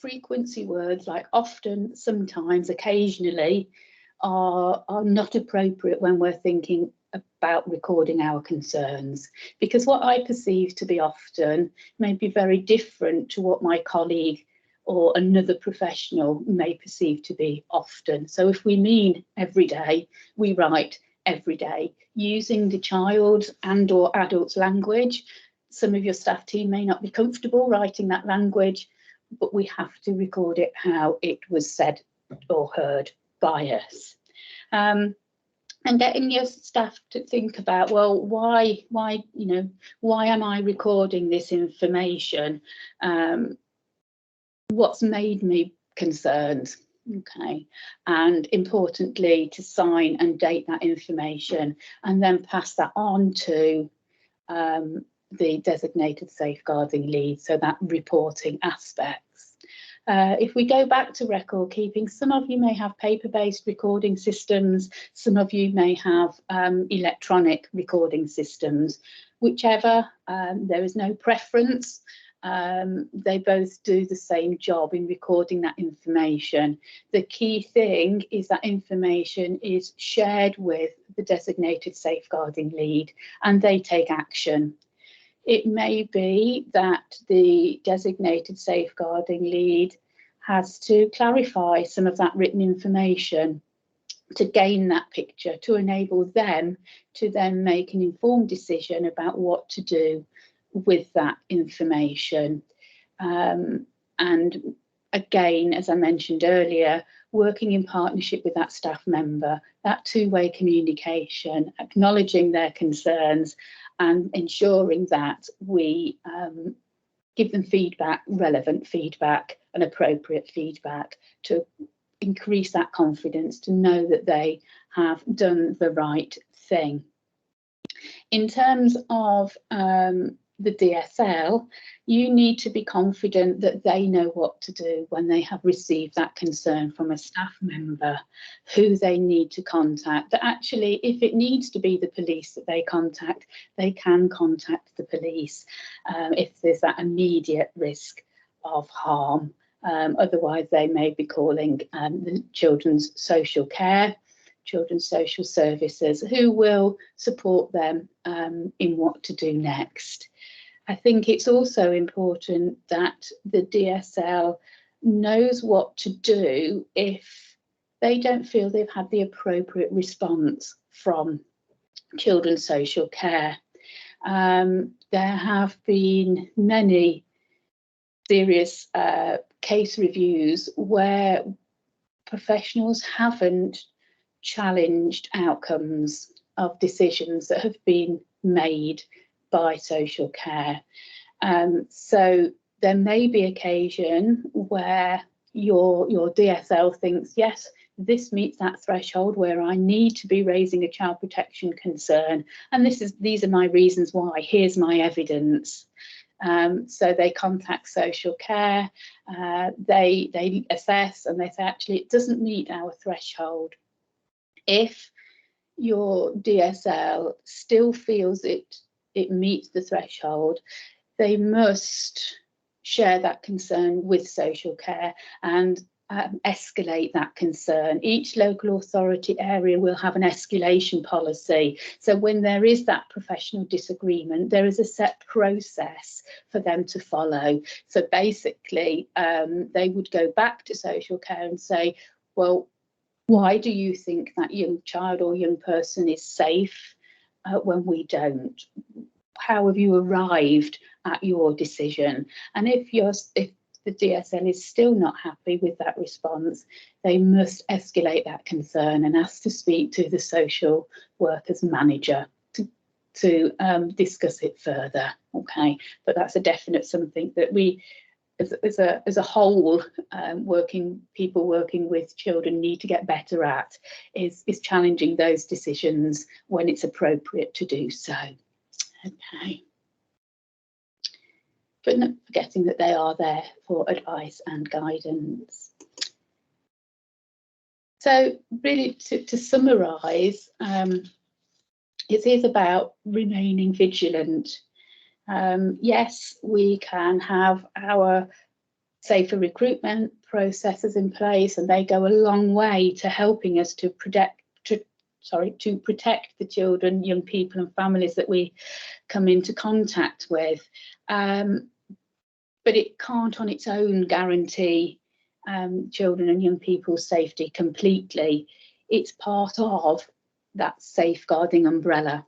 Frequency words like often, sometimes, occasionally are not appropriate when we're thinking about recording our concerns, because what I perceive to be often may be very different to what my colleague or another professional may perceive to be often. So if we mean every day, we write every day using the child's and or adult's language. Some of your staff team may not be comfortable writing that language, but we have to record it how it was said or heard by us. And getting your staff to think about, well, why am I recording this information? What's made me concerned? Okay, and importantly, to sign and date that information and then pass that on to the designated safeguarding lead, so that reporting aspects. If we go back to record keeping, some of you may have paper-based recording systems, some of you may have electronic recording systems. Whichever, there is no preference. They both do the same job in recording that information. The key thing is that information is shared with the designated safeguarding lead and they take action. It may be that the designated safeguarding lead has to clarify some of that written information to gain that picture, to enable them to then make an informed decision about what to do with that information. And again, as I mentioned earlier, working in partnership with that staff member, that two-way communication, acknowledging their concerns and ensuring that we give them feedback, relevant feedback and appropriate feedback to increase that confidence, to know that they have done the right thing. In terms of the DSL, you need to be confident that they know what to do when they have received that concern from a staff member, who they need to contact. That actually, if it needs to be the police that they contact, they can contact the police if there's that immediate risk of harm. Otherwise, they may be calling the children's social care, children's social services, who will support them in what to do next. I think it's also important that the DSL knows what to do if they don't feel they've had the appropriate response from children's social care. There have been many serious case reviews where professionals haven't challenged outcomes of decisions that have been made by social care. So there may be occasion where your DSL thinks, yes, this meets that threshold where I need to be raising a child protection concern, and these are my reasons why. Here's my evidence. So they contact social care, they assess, and they say, actually, it doesn't meet our threshold. If your DSL still feels it meets the threshold, they must share that concern with social care and escalate that concern. Each local authority area will have an escalation policy. So when there is that professional disagreement, there is a set process for them to follow. So basically, they would go back to social care and say, well, why do you think that young child or young person is safe when we don't? How have you arrived at your decision? And if the DSL is still not happy with that response, they must escalate that concern and ask to speak to the social workers manager to discuss it further. Okay, but that's a definite something that we, as a whole, people working with children need to get better at, is challenging those decisions when it's appropriate to do so. Okay. But not forgetting that they are there for advice and guidance. So really, to summarise, it is about remaining vigilant. Yes, we can have our safer recruitment processes in place, and they go a long way to helping us to protect the children, young people and families that we come into contact with. But it can't on its own guarantee children and young people's safety completely. It's part of that safeguarding umbrella.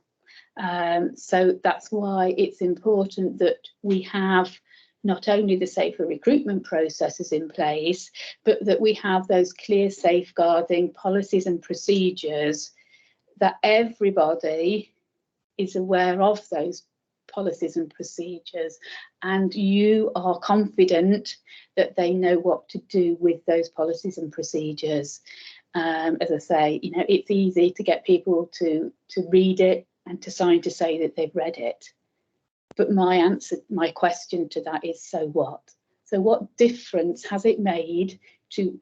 So that's why it's important that we have not only the safer recruitment processes in place, but that we have those clear safeguarding policies and procedures, that everybody is aware of those policies and procedures, and you are confident that they know what to do with those policies and procedures. As I say, you know, it's easy to get people to read it and to sign to say that they've read it. But my question to that is, so what? So what difference has it made to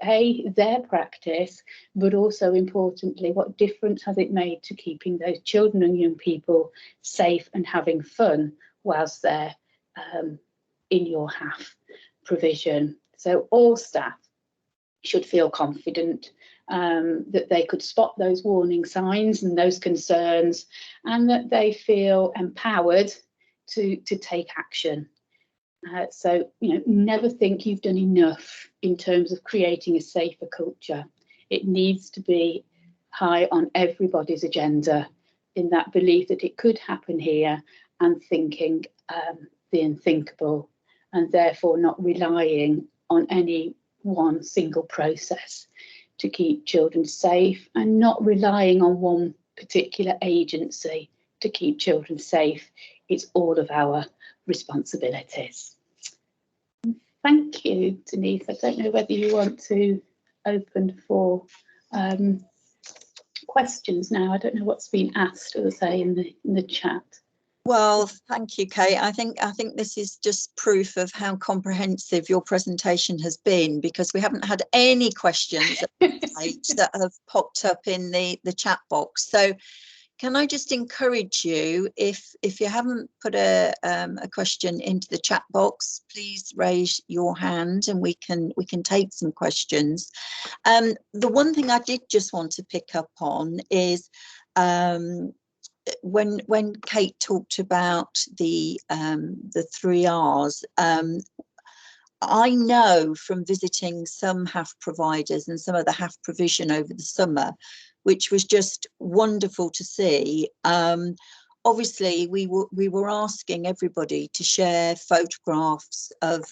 their practice, but also importantly, what difference has it made to keeping those children and young people safe and having fun whilst they're in your HAF provision? So all staff should feel confident that they could spot those warning signs and those concerns, and that they feel empowered to take action. So, you know, never think you've done enough in terms of creating a safer culture. It needs to be high on everybody's agenda, in that belief that it could happen here, and thinking the unthinkable, and therefore not relying on any one single process to keep children safe, and not relying on one particular agency to keep children safe. It's all of our responsibilities. Thank you, Denise. I don't know whether you want to open for questions now. I don't know what's been asked, as I say, in the chat. Well, thank you, Kate. I think this is just proof of how comprehensive your presentation has been, because we haven't had any questions at this stage that have popped up in the chat box. So can I just encourage you, if you haven't put a question into the chat box, please raise your hand and we can take some questions. The one thing I did just want to pick up on is when Kate talked about the 3 R's, I know from visiting some HAF providers and some of the HAF provision over the summer, which was just wonderful to see. Obviously, we were asking everybody to share photographs of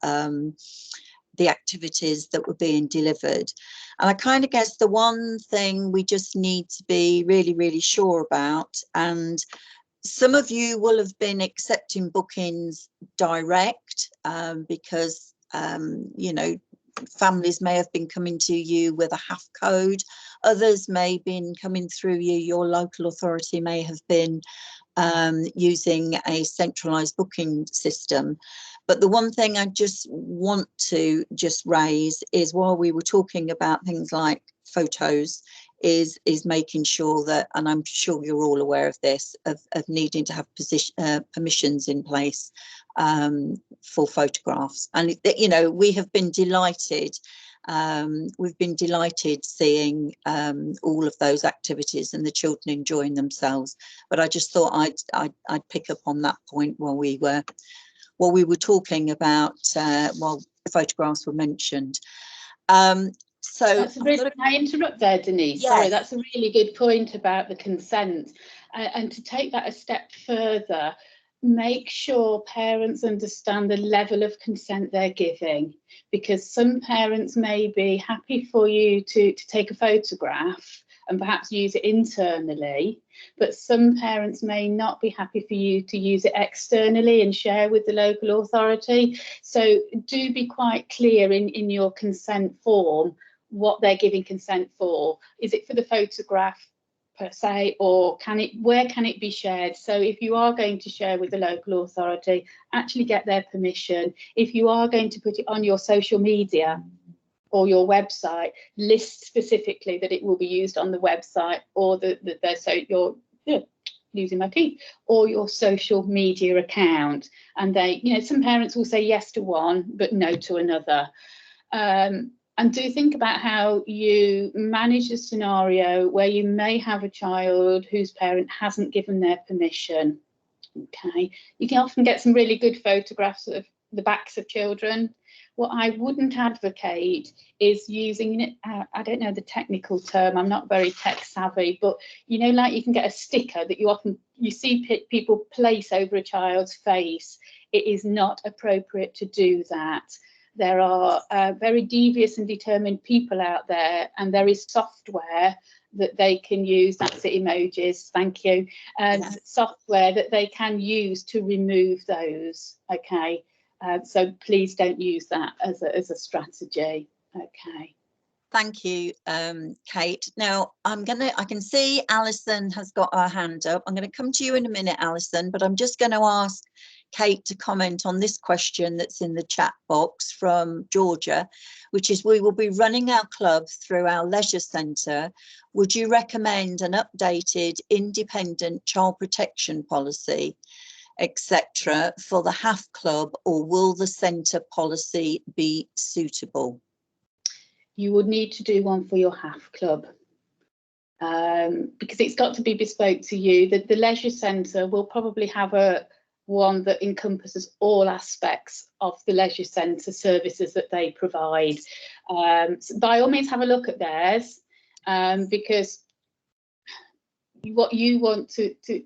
the activities that were being delivered. And I kind of guess the one thing we just need to be really, really sure about, and some of you will have been accepting bookings direct because, you know, families may have been coming to you with a HAF code. Others may have been coming through you. Your local authority may have been using a centralised booking system. But the one thing I just want to just raise is, while we were talking about things like photos, is making sure that, and I'm sure you're all aware of this, of needing to have permissions in place for photographs. And you know, we have been delighted. We've been delighted seeing all of those activities and the children enjoying themselves. But I just thought I'd pick up on that point while we were talking about while the photographs were mentioned. So that's a really, can I interrupt there, Denise? Yes. Sorry, that's a really good point about the consent. And to take that a step further, make sure parents understand the level of consent they're giving, because some parents may be happy for you to take a photograph and perhaps use it internally, but some parents may not be happy for you to use it externally and share with the local authority. So do be quite clear in your consent form what they're giving consent for. Is it for the photograph per se, or where can it be shared? So if you are going to share with the local authority, actually get their permission. If you are going to put it on your social media or your website, list specifically that it will be used on the website, or losing my teeth, or your social media account. And they, you know, some parents will say yes to one but no to another. And do think about how you manage a scenario where you may have a child whose parent hasn't given their permission. Okay, you can often get some really good photographs of the backs of children. What I wouldn't advocate is using it, I don't know the technical term, I'm not very tech savvy, but you know, like you can get a sticker that you see people place over a child's face. It is not appropriate to do that. There are very devious and determined people out there, and there is software that they can use. That's it, emojis, thank you. Yes. Software that they can use to remove those. Okay, so please don't use that as a strategy. Okay. Thank you, Kate. Now I can see Alison has got her hand up. I'm going to come to you in a minute, Alison, but I'm just going to ask Kate to comment on this question that's in the chat box from Georgia, which is: we will be running our club through our leisure centre. Would you recommend an updated independent child protection policy, etc., for the HAF club, or will the centre policy be suitable? You would need to do one for your HAF club, because it's got to be bespoke to you. The leisure centre will probably have one that encompasses all aspects of the leisure centre services that they provide. So by all means, have a look at theirs, because what you want to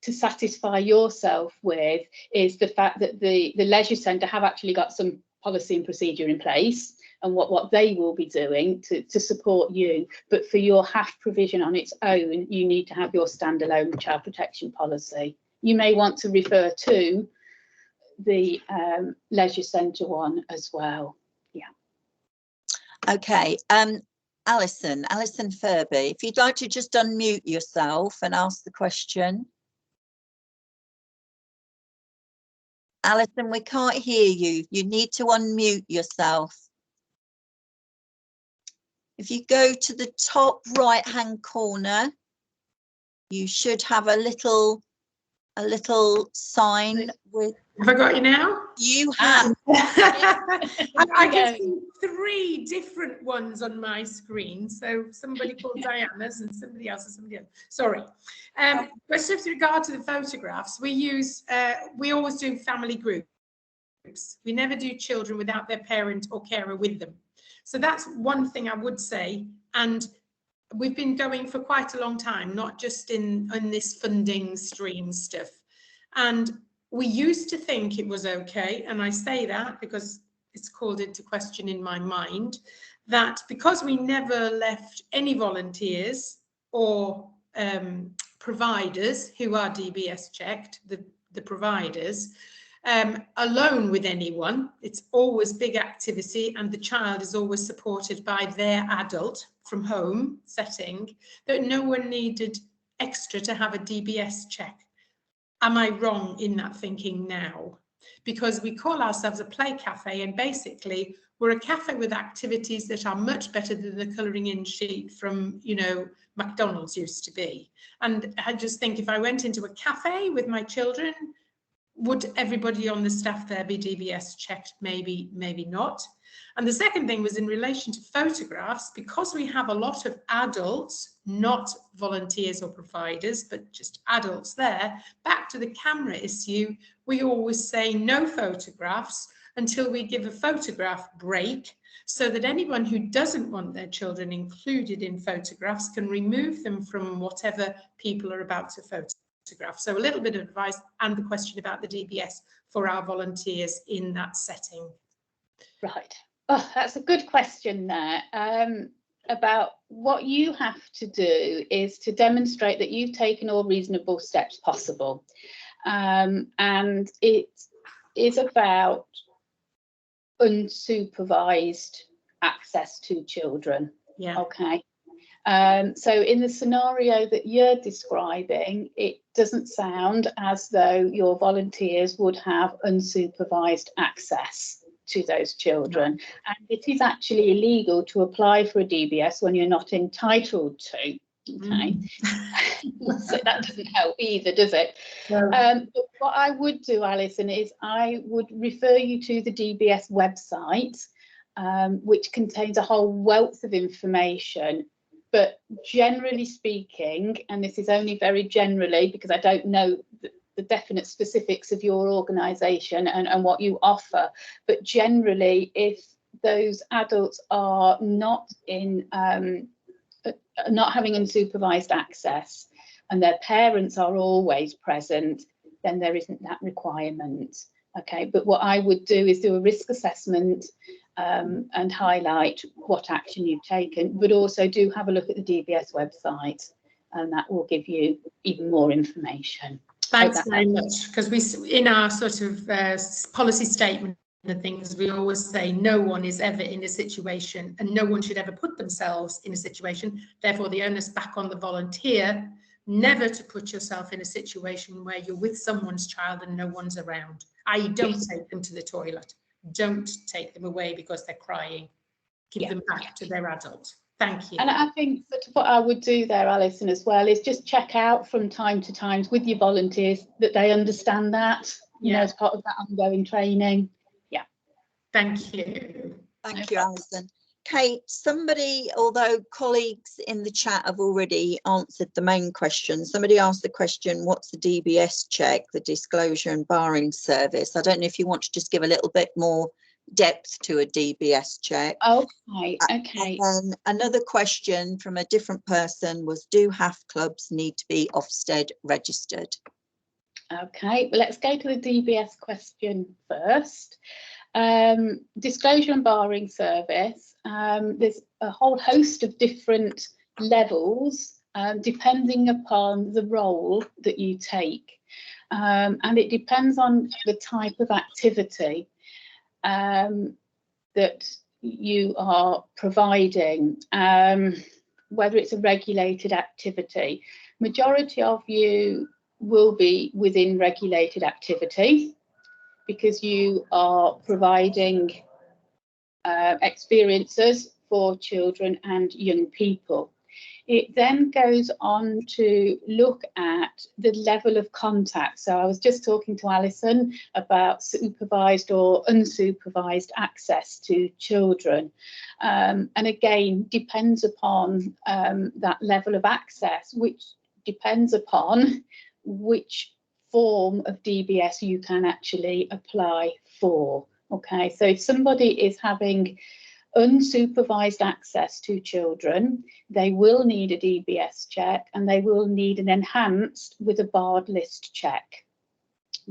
satisfy yourself with is the fact that the leisure centre have actually got some policy and procedure in place, and what they will be doing to support you. But for your HAF provision on its own, you need to have your standalone child protection policy. You may want to refer to the leisure centre one as well. Yeah. Okay. Alison Furby, if you'd like to just unmute yourself and ask the question. Alison, we can't hear you. You need to unmute yourself. If you go to the top right-hand corner, you should have a little sign with. Have I got you now? You have. I can see 3 different ones on my screen. So somebody called Diana's and somebody else and somebody else. Sorry. But just with regard to the photographs, we always do family groups. We never do children without their parent or carer with them. So that's one thing I would say. And we've been going for quite a long time, not just in this funding stream stuff. And we used to think it was okay, and I say that because it's called into question in my mind, that because we never left any volunteers or providers who are DBS checked, the providers, alone with anyone, it's always big activity and the child is always supported by their adult from home setting, that no one needed extra to have a DBS check. Am I wrong in that thinking now? Because we call ourselves a play cafe, and basically we're a cafe with activities that are much better than the colouring in sheet from, you know, McDonald's used to be. And I just think if I went into a cafe with my children, would everybody on the staff there be DBS checked? Maybe, maybe not. And the second thing was in relation to photographs, because we have a lot of adults, not volunteers or providers, but just adults there, back to the camera issue, we always say no photographs until we give a photograph break, so that anyone who doesn't want their children included in photographs can remove them from whatever people are about to photograph. So a little bit of advice and the question about the DBS for our volunteers in that setting. Right. Oh, that's a good question there. About what you have to do is to demonstrate that you've taken all reasonable steps possible. And it is about unsupervised access to children. Yeah. Okay. So in the scenario that you're describing, it doesn't sound as though your volunteers would have unsupervised access to those children. And it is actually illegal to apply for a DBS when you're not entitled to. Okay. So that doesn't help either, does it? No. But what I would do, Alison, is I would refer you to the DBS website, which contains a whole wealth of information. But generally speaking, and this is only very generally because I don't know the definite specifics of your organisation and what you offer, but generally, if those adults are not in not having unsupervised access and their parents are always present, then there isn't that requirement. Okay, but what I would do is do a risk assessment and highlight what action you've taken, but also do have a look at the DBS website, and that will give you even more information. Thanks very much, because we, in our sort of policy statement and things, we always say no one is ever in a situation and no one should ever put themselves in a situation. Therefore, the onus back on the volunteer, never to put yourself in a situation where you're with someone's child and no one's around. I.e., don't take them to the toilet. Don't take them away because they're crying. Give them back to their adult. Thank you. And I think that what I would do there, Alison, as well, is just check out from time to time with your volunteers that they understand that, you know, as part of that ongoing training. Yeah. Thank you. Thank you, Alison. Kate, somebody, although colleagues in the chat have already answered the main question, somebody asked the question, what's the DBS check, the disclosure and barring service? I don't know if you want to just give a little bit more depth to a DBS check. Okay, okay. And then another question from a different person was, do HAF clubs need to be Ofsted registered? Okay, well, let's go to the DBS question first. Disclosure and barring service, there's a whole host of different levels depending upon the role that you take, and it depends on the type of activity that you are providing, whether it's a regulated activity. Majority of you will be within regulated activity because you are providing experiences for children and young people. It then goes on to look at the level of contact. So I was just talking to Alison about supervised or unsupervised access to children. And again, depends upon that level of access, which depends upon which form of DBS you can actually apply for. Okay, so if somebody is having unsupervised access to children, they will need a DBS check, and they will need an enhanced with a barred list check.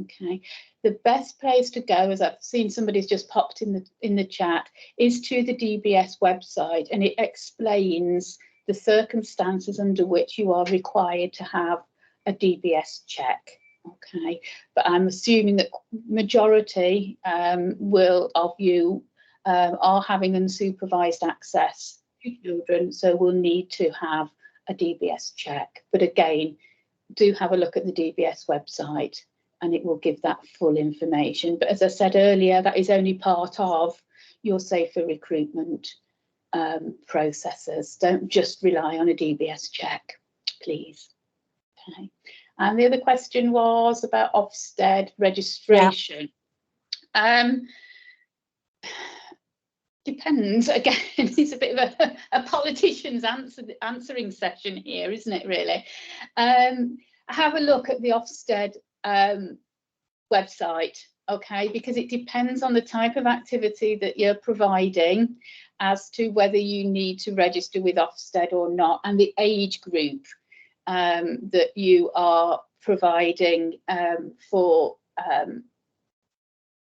Okay, the best place to go, as I've seen somebody's just popped in the chat, is to the DBS website, and it explains the circumstances under which you are required to have a DBS check. Okay, but I'm assuming that majority of you are having unsupervised access to children, so we'll need to have a DBS check. But again, do have a look at the DBS website, and it will give that full information. But as I said earlier, that is only part of your safer recruitment processes. Don't just rely on a DBS check, please. Okay. And the other question was about Ofsted registration. Yeah. Depends. Again, it's a bit of a politician's answering session here, isn't it, really? Have a look at the Ofsted website, okay, because it depends on the type of activity that you're providing as to whether you need to register with Ofsted or not, and the age group that you are providing for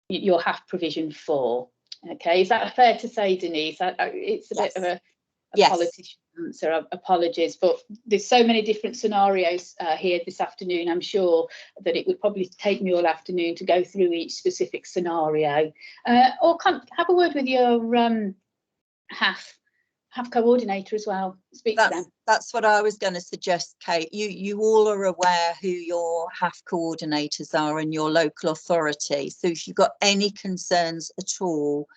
your HAF provision for. Okay, is that fair to say, Denise? It's a bit of a politician answer, apologies, but there's so many different scenarios here this afternoon. I'm sure that it would probably take me all afternoon to go through each specific scenario. Or have a word with your HAF coordinator as well. Speak to them. That's what I was going to suggest, Kate. You all are aware who your HAF coordinators are in your local authority. So if you've got any concerns at all,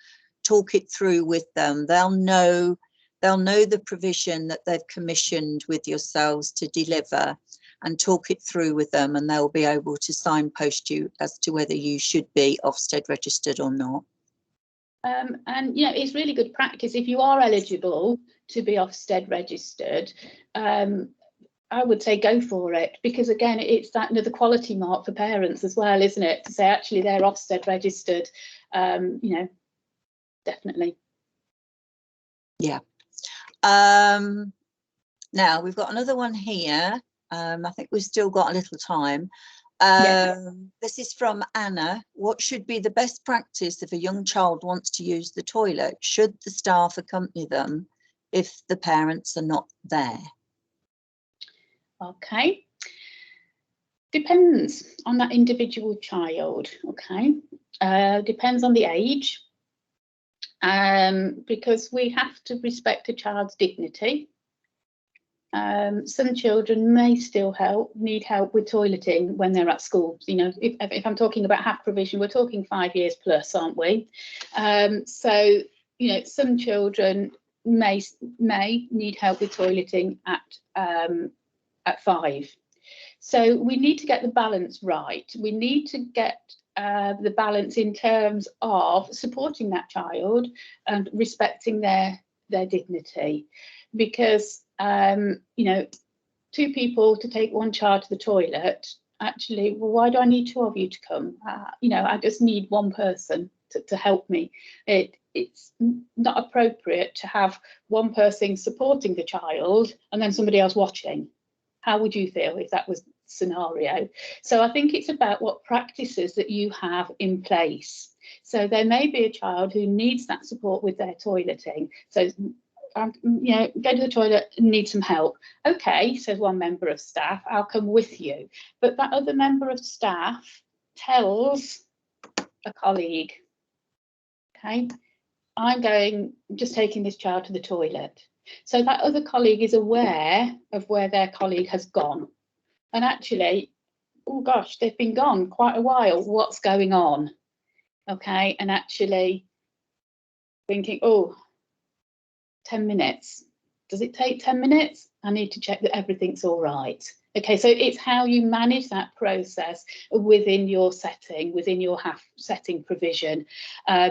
talk it through with them. They'll know the provision that they've commissioned with yourselves to deliver, and talk it through with them, and they'll be able to signpost you as to whether you should be Ofsted registered or not. And you know, it's really good practice if you are eligible to be Ofsted registered. I would say go for it, because again, it's that another quality mark for parents as well, isn't it? To say actually they're Ofsted registered. You know, definitely. Yeah. Now we've got another one here. I think we've still got a little time. This is from Anna. What should be the best practice if a young child wants to use the toilet? Should the staff accompany them if the parents are not there? Okay. Depends on that individual child. Okay. Depends on the age. Because we have to respect a child's dignity. Some children may still need help with toileting when they're at school. You know, if I'm talking about HAF provision, we're talking 5 years plus, aren't we? So, you know, some children may need help with toileting at 5. So we need to get the balance right. We need to get the balance in terms of supporting that child and respecting their dignity, because you know, 2 people to take 1 child to the toilet, actually, well, why do I need 2 of you to come? You know, I just need 1 person to help me. It's not appropriate to have 1 person supporting the child and then somebody else watching. How would you feel if that was the scenario? So I think it's about what practices that you have in place. So there may be a child who needs that support with their toileting. So you know, go to the toilet and need some help. Okay, says 1 member of staff, I'll come with you. But that other member of staff tells a colleague, okay, I'm just taking this child to the toilet. So that other colleague is aware of where their colleague has gone. And actually, oh gosh, they've been gone quite a while. What's going on? Okay, and actually thinking, oh, 10 minutes. Does it take 10 minutes? I need to check that everything's all right. Okay, so it's how you manage that process within your setting, within your HAF setting provision,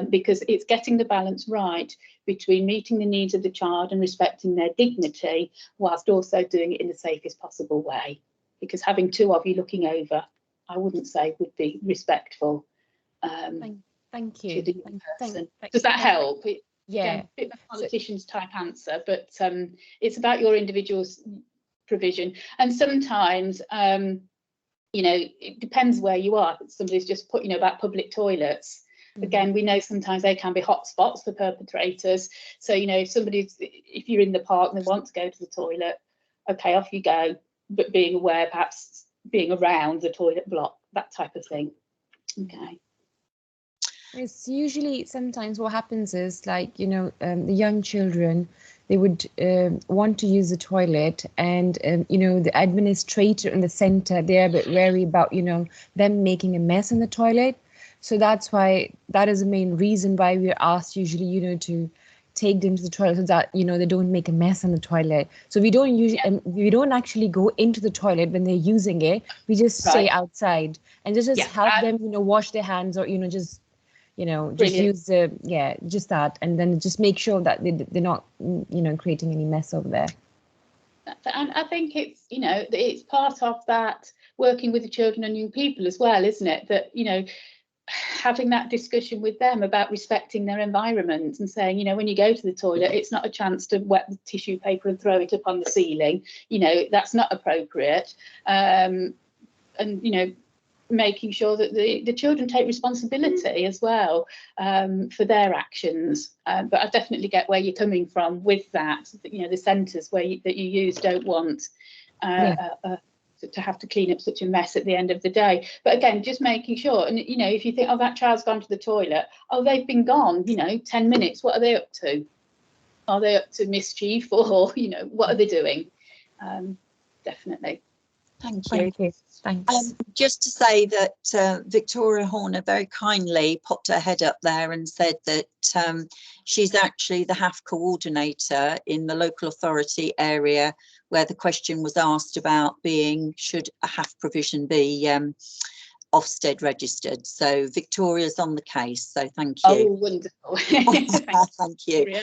because it's getting the balance right between meeting the needs of the child and respecting their dignity, whilst also doing it in the safest possible way. Because having two of you looking over, I wouldn't say would be respectful. Thank you. To the person. Does that help? Yeah. Again, a bit of a politician's type answer, but it's about your individual's provision. And sometimes, you know, it depends where you are. Somebody's just put, you know, about public toilets. Again, we know sometimes they can be hot spots for perpetrators. So, you know, if you're in the park and they want to go to the toilet, okay, off you go. But being aware, perhaps being around the toilet block, that type of thing. Okay. It's usually sometimes what happens is, like, you know, the young children, they would want to use the toilet, and you know, the administrator in the center, they're a bit wary about, you know, them making a mess in the toilet. So that's why, that is the main reason why we're asked usually, you know, to take them to the toilet so that, you know, they don't make a mess in the toilet. So we don't usually, we don't actually go into the toilet when they're using it. We just stay outside and just help them, you know, wash their hands, or, you know, just use the, just that, and then just make sure that they're not, you know, creating any mess over there. And I think it's, you know, it's part of that working with the children and young people as well, isn't it? That, you know, having that discussion with them about respecting their environment and saying, you know, when you go to the toilet, it's not a chance to wet the tissue paper and throw it up on the ceiling. You know, that's not appropriate. And, you know, making sure that the children take responsibility as well for their actions. But I definitely get where you're coming from with that. You know, the centres that you use don't want to have to clean up such a mess at the end of the day. But again, just making sure, and, you know, if you think, oh, that child's gone to the toilet, oh, they've been gone, you know, 10 minutes, what are they up to? Are they up to mischief, or, you know, what are they doing? Definitely. Thank you. Thank you. Thanks. Just to say that Victoria Horner very kindly popped her head up there and said that she's actually the HAF coordinator in the local authority area where the question was asked about should a HAF provision be Ofsted registered. So Victoria's on the case. So thank you. Oh, wonderful. Thank you.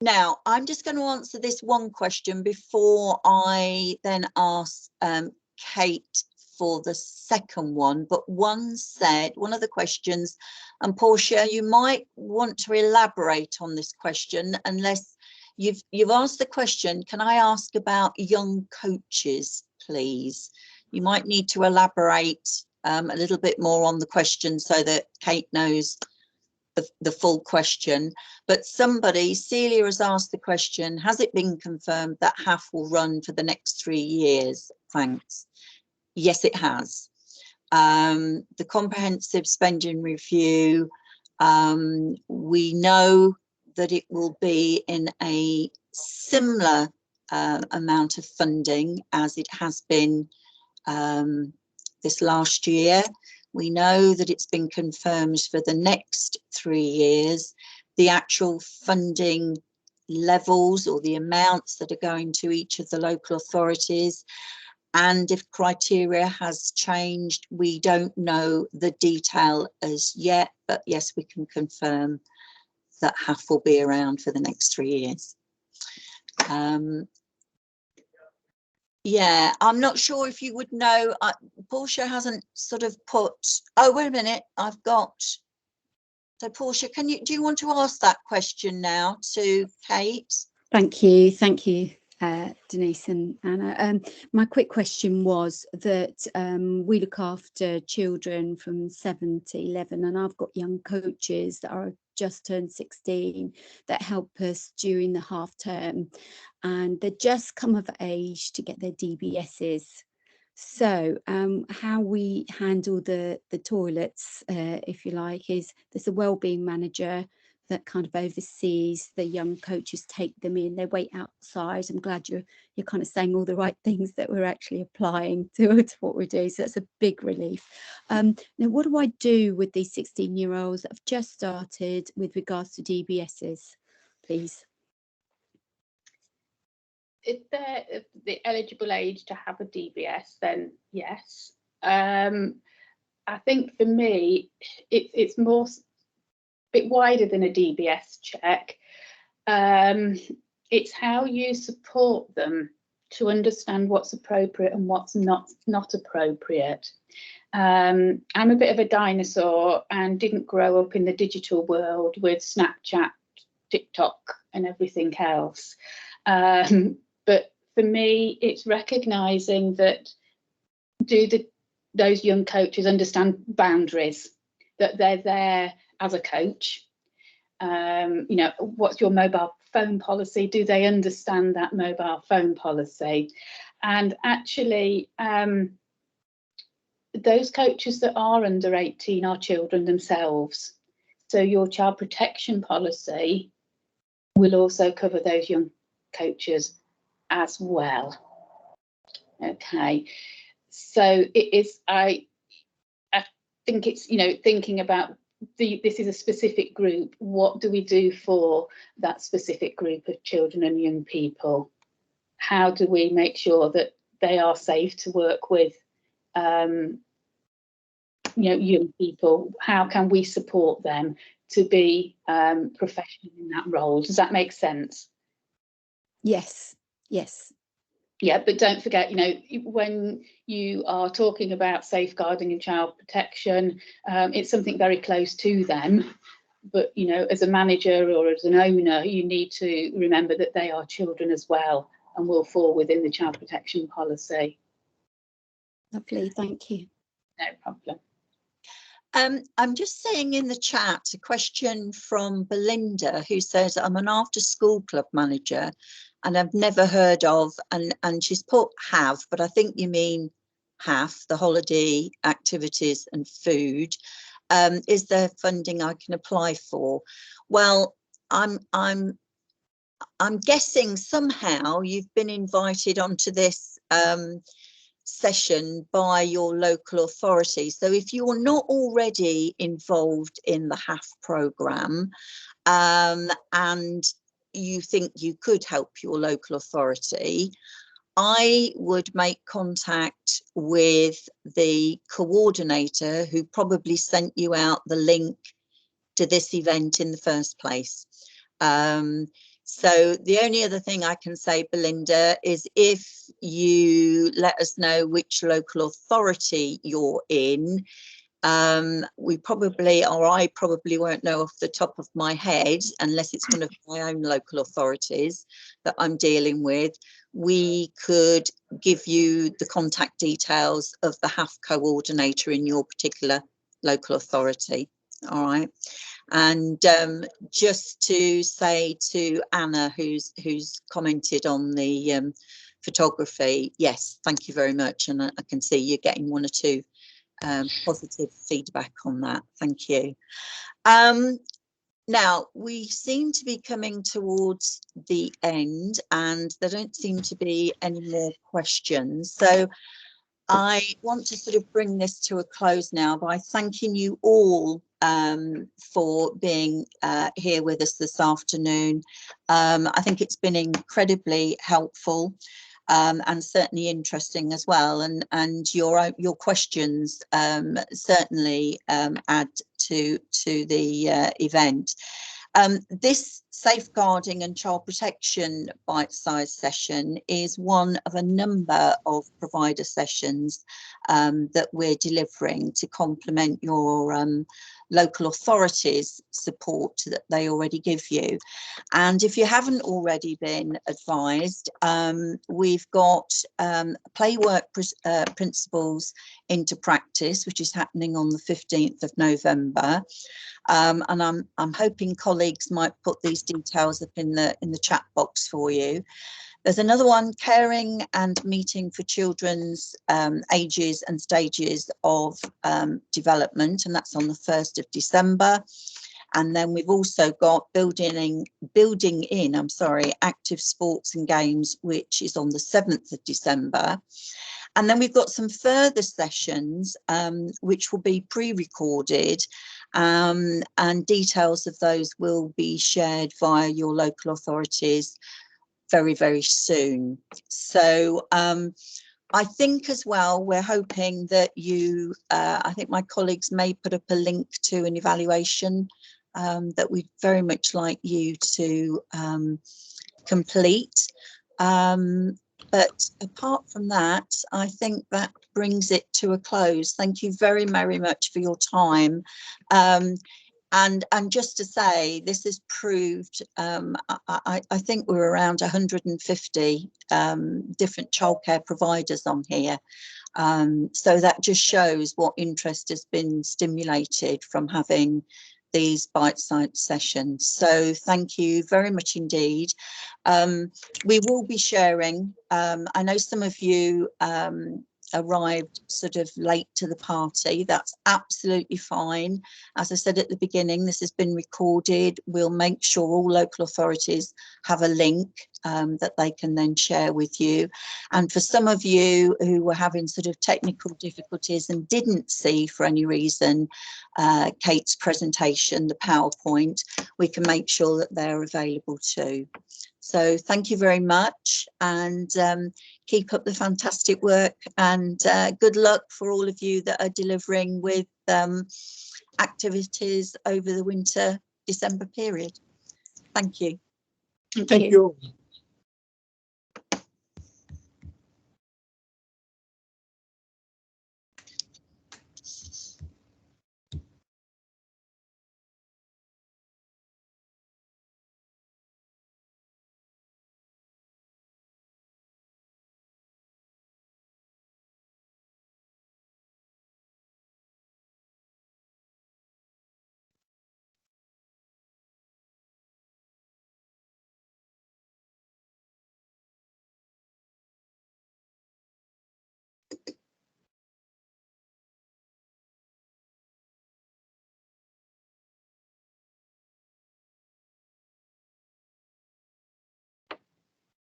Now, I'm just going to answer this one question before I then ask Kate for the second one. But one of the questions, and Portia, you might want to elaborate on this question, unless you've asked the question, can I ask about young coaches, please? You might need to elaborate a little bit more on the question so that Kate knows the full question. But Celia has asked the question, has it been confirmed that HAF will run for the next 3 years? Thanks. Yes, it has. The comprehensive spending review, we know that it will be in a similar amount of funding as it has been this last year. We know that it's been confirmed for the next 3 years. The actual funding levels or the amounts that are going to each of the local authorities, and if criteria has changed, we don't know the detail as yet, but yes, we can confirm that HAF will be around for the next 3 years. Yeah, I'm not sure if you would know. Portia hasn't sort of put. Oh, wait a minute. I've got. So, Portia, do you want to ask that question now to Kate? Thank you, Denise and Anna. My quick question was that we look after children from 7 to 11, and I've got young coaches that are just turned 16 that help us during the half term, and they just come of age to get their DBSs. So how we handle the toilets, if you like, is there's a wellbeing manager that kind of oversees the young coaches, take them in, they wait outside. I'm glad you're kind of saying all the right things that we're actually applying to what we do, so that's a big relief. Now, what do I do with these 16-year-olds that have just started with regards to DBSs, please? if they're the eligible age to have a DBS, then yes. I think for me, it's more bit wider than a DBS check. It's how you support them to understand what's appropriate and what's not appropriate. I'm a bit of a dinosaur and didn't grow up in the digital world with Snapchat, TikTok and everything else. But for me, it's recognising that those young coaches understand boundaries, that they're there as a coach. You know, what's your mobile phone policy? Do they understand that mobile phone policy? And actually, those coaches that are under 18 are children themselves. So your child protection policy will also cover those young coaches as well. Okay, so it is, I think it's, you know, thinking about this is a specific group. What do we do for that specific group of children and young people? How do we make sure that they are safe to work with, you know, young people? How can we support them to be professional in that role? Does that make sense? Yes, yes. Yeah, but don't forget, you know, when you are talking about safeguarding and child protection, it's something very close to them. But, you know, as a manager or as an owner, you need to remember that they are children as well and will fall within the child protection policy. Lovely, thank you. No problem. I'm just seeing in the chat a question from Belinda, who says, I'm an after school club manager and I've never heard of, and she's put HAF, but I think you mean HAF, the holiday activities and food. Is there funding I can apply for? Well, I'm guessing somehow you've been invited onto this session by your local authority. So if you're not already involved in the HAF programme and you think you could help your local authority, I would make contact with the coordinator who probably sent you out the link to this event in the first place. So the only other thing I can say, Belinda, is if you let us know which local authority you're in, we probably, or I probably won't know off the top of my head, unless it's one of my own local authorities that I'm dealing with. We could give you the contact details of the HAF coordinator in your particular local authority. All right. And just to say to Anna, who's commented on the photography, yes, thank you very much. And I can see you're getting one or two positive feedback on that. Thank you. Now, we seem to be coming towards the end and there don't seem to be any more questions. So I want to sort of bring this to a close now by thanking you all for being here with us this afternoon. I think it's been incredibly helpful and certainly interesting as well. And your questions certainly add to the event. This safeguarding and child protection bite-sized session is one of a number of provider sessions that we're delivering to complement your local authorities' support that they already give you. And if you haven't already been advised, we've got Playwork Principles into Practice, which is happening on the 15th of November. And I'm hoping colleagues might put these details up in the chat box for you. There's another one, Caring and Meeting for Children's Ages and Stages of Development, and that's on the 1st of December. And then we've also got building in active sports and games, which is on the 7th of December. And then we've got some further sessions, which will be pre-recorded, and details of those will be shared via your local authorities very, very soon. So I think as well, we're hoping that you, I think my colleagues may put up a link to an evaluation that we'd very much like you to complete. But apart from that, I think that brings it to a close. Thank you very, very much for your time. And just to say, this has proved, I think we're around 150 different childcare providers on here. So that just shows what interest has been stimulated from having these bite-sized sessions. So thank you very much indeed. We will be sharing, I know some of you arrived sort of late to the party. That's absolutely fine. As I said at the beginning, this has been recorded. We'll make sure all local authorities have a link that they can then share with you. And for some of you who were having sort of technical difficulties and didn't see for any reason Kate's presentation, the PowerPoint, we can make sure that they're available too. So thank you very much, and keep up the fantastic work, and good luck for all of you that are delivering with activities over the winter December period. Thank you. Thank Thank you.